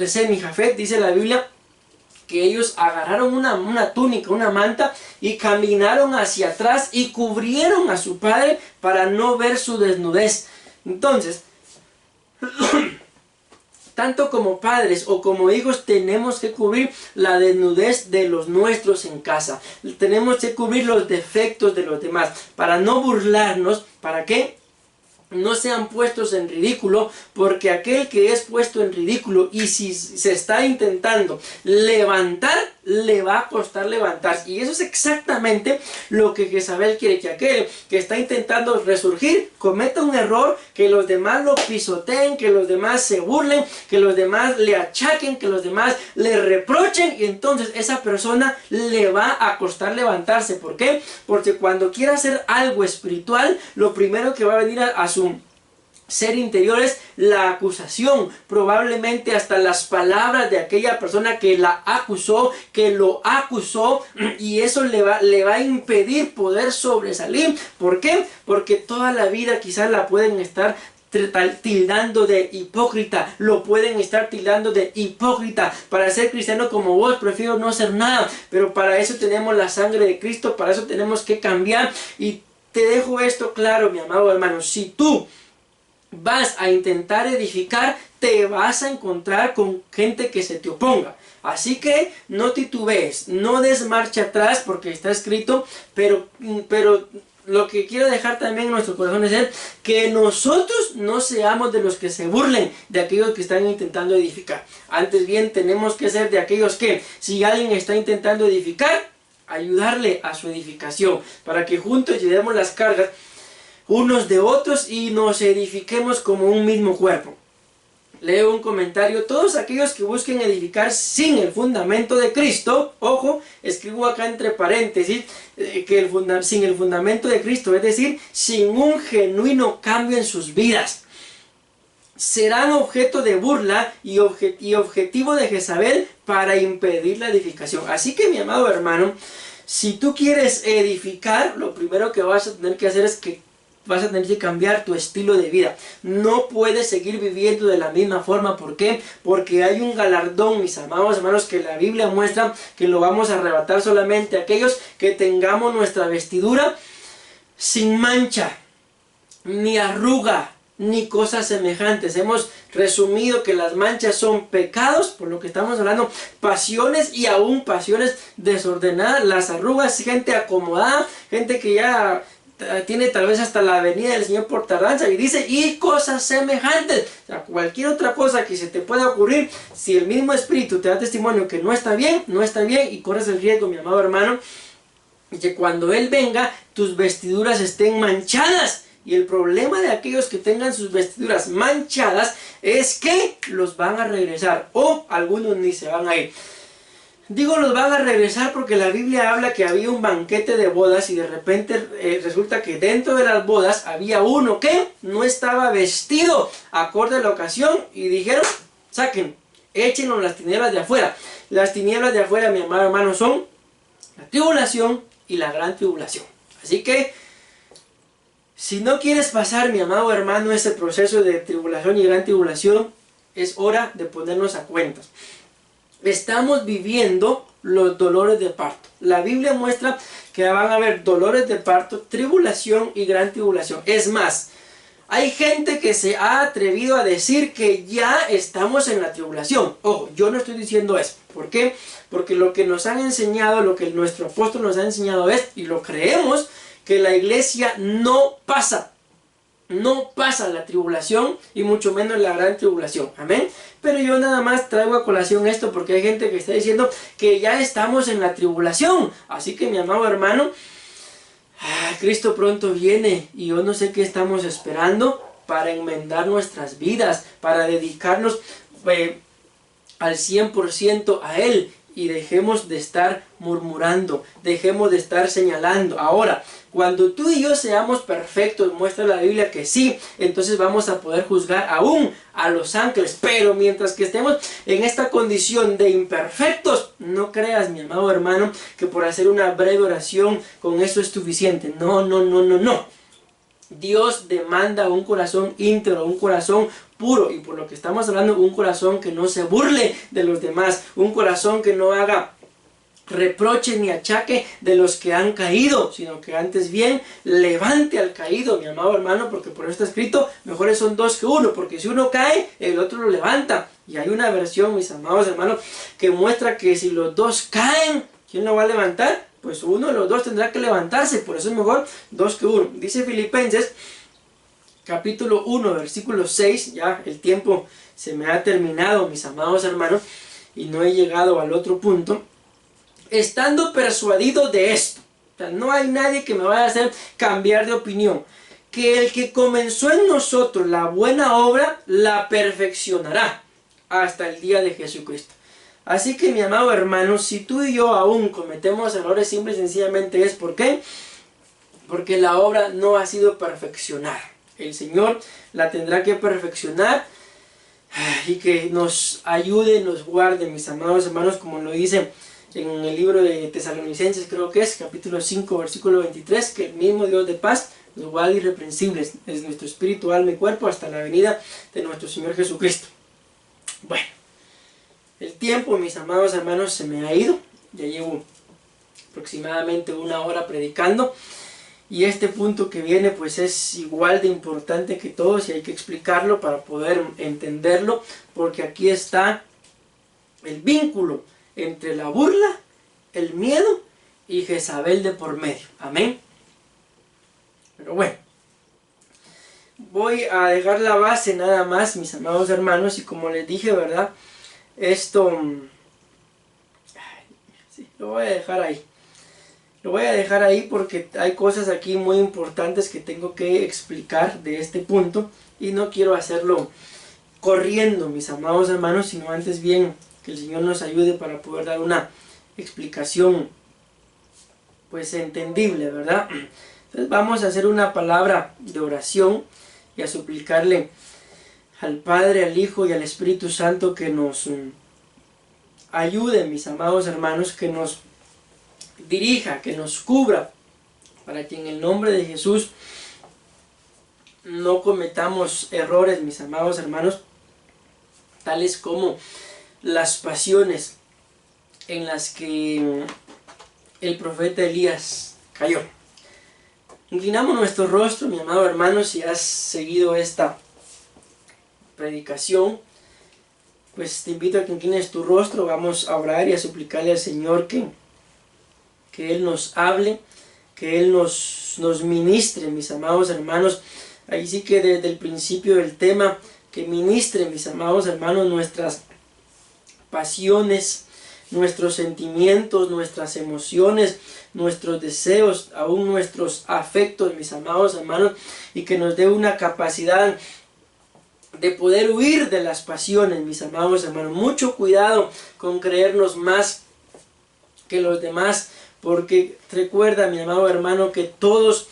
Sem y Jafet, dice la Biblia que ellos agarraron una túnica, una manta, y caminaron hacia atrás y cubrieron a su padre para no ver su desnudez. Entonces, tanto como padres o como hijos tenemos que cubrir la desnudez de los nuestros en casa. Tenemos que cubrir los defectos de los demás para no burlarnos. ¿Para qué? No sean puestos en ridículo, porque aquel que es puesto en ridículo y si se está intentando levantar, le va a costar levantarse. Y eso es exactamente lo que Jezabel quiere, que aquel que está intentando resurgir cometa un error, que los demás lo pisoteen, que los demás se burlen, que los demás le achaquen, que los demás le reprochen, y entonces esa persona le va a costar levantarse. ¿Por qué? Porque cuando quiera hacer algo espiritual, lo primero que va a venir a su ser interior es la acusación, probablemente hasta las palabras de aquella persona que la acusó, que lo acusó, y eso le va a impedir poder sobresalir. ¿Por qué? Porque toda la vida quizás la pueden estar tildando de hipócrita, lo pueden estar tildando de hipócrita. Para ser cristiano como vos prefiero no hacer nada, pero para eso tenemos la sangre de Cristo, para eso tenemos que cambiar. Y te dejo esto claro, mi amado hermano, si tú vas a intentar edificar, te vas a encontrar con gente que se te oponga. Así que no titubees, no des marcha atrás, porque está escrito, pero lo que quiero dejar también en nuestro corazón es que nosotros no seamos de los que se burlen de aquellos que están intentando edificar. Antes bien, tenemos que ser de aquellos que, si alguien está intentando edificar, ayudarle a su edificación, para que juntos llevemos las cargas unos de otros y nos edifiquemos como un mismo cuerpo. Leo un comentario: todos aquellos que busquen edificar sin el fundamento de Cristo, ojo, escribo acá entre paréntesis, sin el fundamento de Cristo, es decir, sin un genuino cambio en sus vidas, serán objeto de burla y objetivo de Jezabel para impedir la edificación. Así que, mi amado hermano, si tú quieres edificar, lo primero que vas a tener que hacer es que vas a tener que cambiar tu estilo de vida. No puedes seguir viviendo de la misma forma. ¿Por qué? Porque hay un galardón, mis amados hermanos, que la Biblia muestra que lo vamos a arrebatar solamente a aquellos que tengamos nuestra vestidura sin mancha, ni arruga, ni cosas semejantes. Hemos resumido que las manchas son pecados, por lo que estamos hablando, pasiones y aún pasiones desordenadas. Las arrugas, gente acomodada, gente que ya tiene tal vez hasta la venida del Señor por tardanza, y dice, y cosas semejantes. O sea, cualquier otra cosa que se te pueda ocurrir, si el mismo Espíritu te da testimonio que no está bien, no está bien, y corres el riesgo, mi amado hermano, que cuando Él venga, tus vestiduras estén manchadas. Y el problema de aquellos que tengan sus vestiduras manchadas es que los van a regresar, o algunos ni se van a ir. Digo los van a regresar porque la Biblia habla que había un banquete de bodas y de repente resulta que dentro de las bodas había uno que no estaba vestido acorde a la ocasión, y dijeron, saquen, échenlo las tinieblas de afuera. Las tinieblas de afuera, mi amado hermano, son la tribulación y la gran tribulación. Así que si no quieres pasar, mi amado hermano, ese proceso de tribulación y gran tribulación, es hora de ponernos a cuentas. Estamos viviendo los dolores de parto. La Biblia muestra que van a haber dolores de parto, tribulación y gran tribulación. Es más, hay gente que se ha atrevido a decir que ya estamos en la tribulación. Ojo, yo no estoy diciendo eso. ¿Por qué? Porque lo que nos han enseñado, lo que nuestro apóstol nos ha enseñado es, y lo creemos, que la iglesia no pasa la tribulación y mucho menos la gran tribulación. Amén. Pero yo nada más traigo a colación esto porque hay gente que está diciendo que ya estamos en la tribulación. Así que mi amado hermano, Cristo pronto viene y yo no sé qué estamos esperando para enmendar nuestras vidas, para dedicarnos al 100% a Él. Y dejemos de estar murmurando, dejemos de estar señalando. Ahora, cuando tú y yo seamos perfectos, muestra la Biblia que sí, entonces vamos a poder juzgar aún a los ángeles. Pero mientras que estemos en esta condición de imperfectos, no creas, mi amado hermano, que por hacer una breve oración con eso es suficiente. No. Dios demanda un corazón íntegro, un corazón puro, y por lo que estamos hablando, un corazón que no se burle de los demás, un corazón que no haga reproche ni achaque de los que han caído, sino que antes bien levante al caído, mi amado hermano, porque por eso está escrito, mejores son dos que uno, porque si uno cae, el otro lo levanta. Y hay una versión, mis amados hermanos, que muestra que si los dos caen, ¿quién lo va a levantar? Pues uno de los dos tendrá que levantarse, por eso es mejor dos que uno. Dice Filipenses, capítulo 1, versículo 6, ya el tiempo se me ha terminado, mis amados hermanos, y no he llegado al otro punto. Estando persuadido de esto, o sea, no hay nadie que me vaya a hacer cambiar de opinión, que el que comenzó en nosotros la buena obra, la perfeccionará hasta el día de Jesucristo. Así que mi amado hermano, si tú y yo aún cometemos errores, simple y sencillamente es ¿por qué? Porque la obra no ha sido perfeccionada. El Señor la tendrá que perfeccionar y que nos ayude, nos guarde, mis amados hermanos, como lo dice en el libro de Tesalonicenses, creo que es, capítulo 5, versículo 23, que el mismo Dios de paz nos guarde irreprensibles desde nuestro espíritu, alma y cuerpo hasta la venida de nuestro Señor Jesucristo. Bueno. El tiempo, mis amados hermanos, se me ha ido. Ya llevo aproximadamente 1 hora predicando. Y este punto que viene pues es igual de importante que todos y hay que explicarlo para poder entenderlo. Porque aquí está el vínculo entre la burla, el miedo y Jezabel de por medio. Amén. Pero bueno. Voy a dejar la base nada más, mis amados hermanos. Y como les dije, ¿verdad? Esto sí, lo voy a dejar ahí. Lo voy a dejar ahí porque hay cosas aquí muy importantes que tengo que explicar de este punto y no quiero hacerlo corriendo, mis amados hermanos, sino antes bien que el Señor nos ayude para poder dar una explicación pues entendible, ¿verdad? Entonces vamos a hacer una palabra de oración y a suplicarle al Padre, al Hijo y al Espíritu Santo que nos ayude, mis amados hermanos, que nos dirija, que nos cubra, para que en el nombre de Jesús no cometamos errores, mis amados hermanos, tales como las pasiones en las que el profeta Elías cayó. Inclinamos nuestro rostro, mi amado hermano, si has seguido esta predicación, pues te invito a que inclines tu rostro. Vamos a orar y a suplicarle al Señor que Él nos hable, que Él nos ministre, mis amados hermanos. Ahí sí que desde el principio del tema, que ministre, mis amados hermanos, nuestras pasiones, nuestros sentimientos, nuestras emociones, nuestros deseos, aún nuestros afectos, mis amados hermanos, y que nos dé una capacidad de poder huir de las pasiones, mis amados hermanos. Mucho cuidado con creernos más que los demás, porque recuerda, mi amado hermano, que todos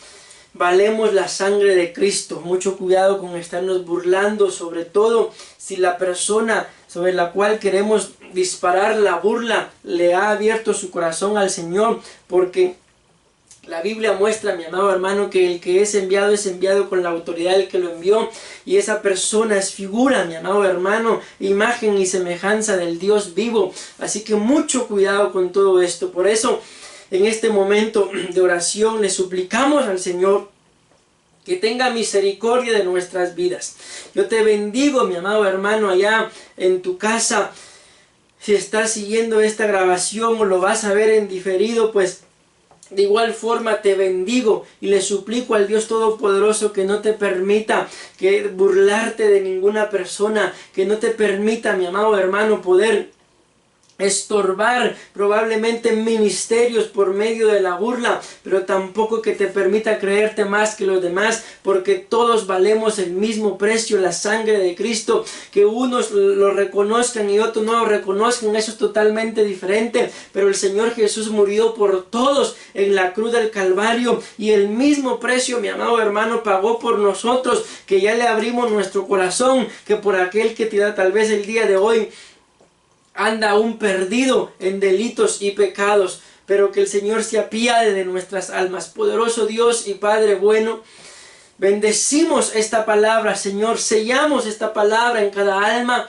valemos la sangre de Cristo. Mucho cuidado con estarnos burlando, sobre todo si la persona sobre la cual queremos disparar la burla le ha abierto su corazón al Señor, porque La Biblia muestra, mi amado hermano, que el que es enviado con la autoridad del que lo envió, y esa persona es figura, mi amado hermano, imagen y semejanza del Dios vivo. Así que mucho cuidado con todo esto. Por eso, en este momento de oración le suplicamos al Señor que tenga misericordia de nuestras vidas. Yo te bendigo, mi amado hermano, allá en tu casa. Si estás siguiendo esta grabación o lo vas a ver en diferido, pues de igual forma te bendigo y le suplico al Dios Todopoderoso que no te permita que burlarte de ninguna persona, que no te permita, mi amado hermano, poder estorbar probablemente ministerios por medio de la burla, pero tampoco que te permita creerte más que los demás, porque todos valemos el mismo precio, la sangre de Cristo. Que unos lo reconozcan y otros no lo reconozcan, eso es totalmente diferente, pero el Señor Jesús murió por todos en la cruz del Calvario, y el mismo precio, mi amado hermano, pagó por nosotros, que ya le abrimos nuestro corazón, que por aquel que te da tal vez el día de hoy anda aún perdido en delitos y pecados, pero que el Señor se apiade de nuestras almas. Poderoso Dios y Padre bueno, bendecimos esta palabra, Señor, sellamos esta palabra en cada alma,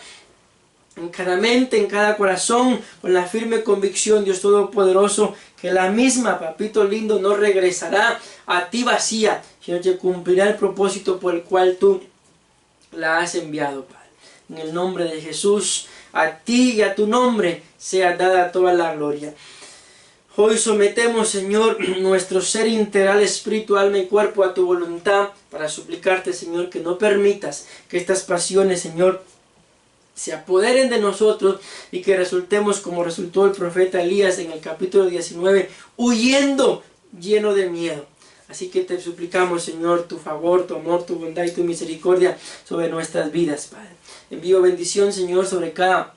en cada mente, en cada corazón, con la firme convicción, Dios Todopoderoso, que la misma, papito lindo, no regresará a ti vacía, sino que cumplirá el propósito por el cual tú la has enviado, Padre. En el nombre de Jesús, a ti y a tu nombre sea dada toda la gloria. Hoy sometemos, Señor, nuestro ser integral, espíritu, alma y cuerpo a tu voluntad, para suplicarte, Señor, que no permitas que estas pasiones, Señor, se apoderen de nosotros y que resultemos como resultó el profeta Elías en el capítulo 19, huyendo lleno de miedo. Así que te suplicamos, Señor, tu favor, tu amor, tu bondad y tu misericordia sobre nuestras vidas, Padre. Envío bendición, Señor, sobre cada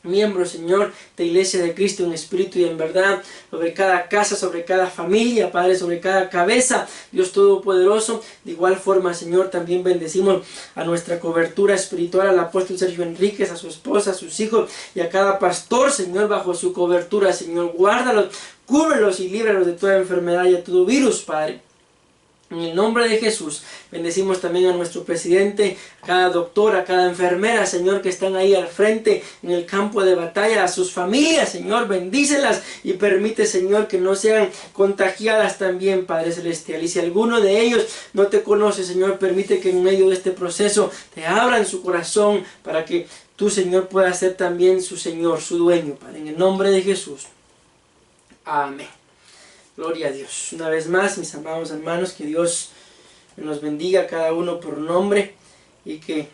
miembro, Señor, de Iglesia de Cristo en espíritu y en verdad, sobre cada casa, sobre cada familia, Padre, sobre cada cabeza, Dios Todopoderoso. De igual forma, Señor, también bendecimos a nuestra cobertura espiritual, al apóstol Sergio Enríquez, a su esposa, a sus hijos y a cada pastor, Señor, bajo su cobertura, Señor. Guárdalos, cúbrelos y líbralos de toda enfermedad y de todo virus, Padre. En el nombre de Jesús, bendecimos también a nuestro presidente, a cada doctora, a cada enfermera, Señor, que están ahí al frente en el campo de batalla, a sus familias, Señor, bendícelas y permite, Señor, que no sean contagiadas también, Padre Celestial. Y si alguno de ellos no te conoce, Señor, permite que en medio de este proceso te abran su corazón para que tú, Señor, puedas ser también su Señor, su dueño, Padre, en el nombre de Jesús. Amén. Gloria a Dios. Una vez más, mis amados hermanos, que Dios nos bendiga a cada uno por nombre y que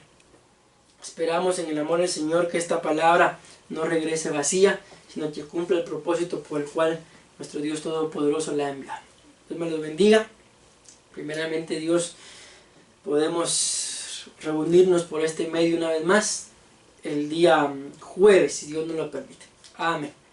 esperamos en el amor del Señor que esta palabra no regrese vacía, sino que cumpla el propósito por el cual nuestro Dios Todopoderoso la ha enviado. Dios me los bendiga. Primeramente, Dios, podemos reunirnos por este medio una vez más el día jueves, si Dios nos lo permite. Amén.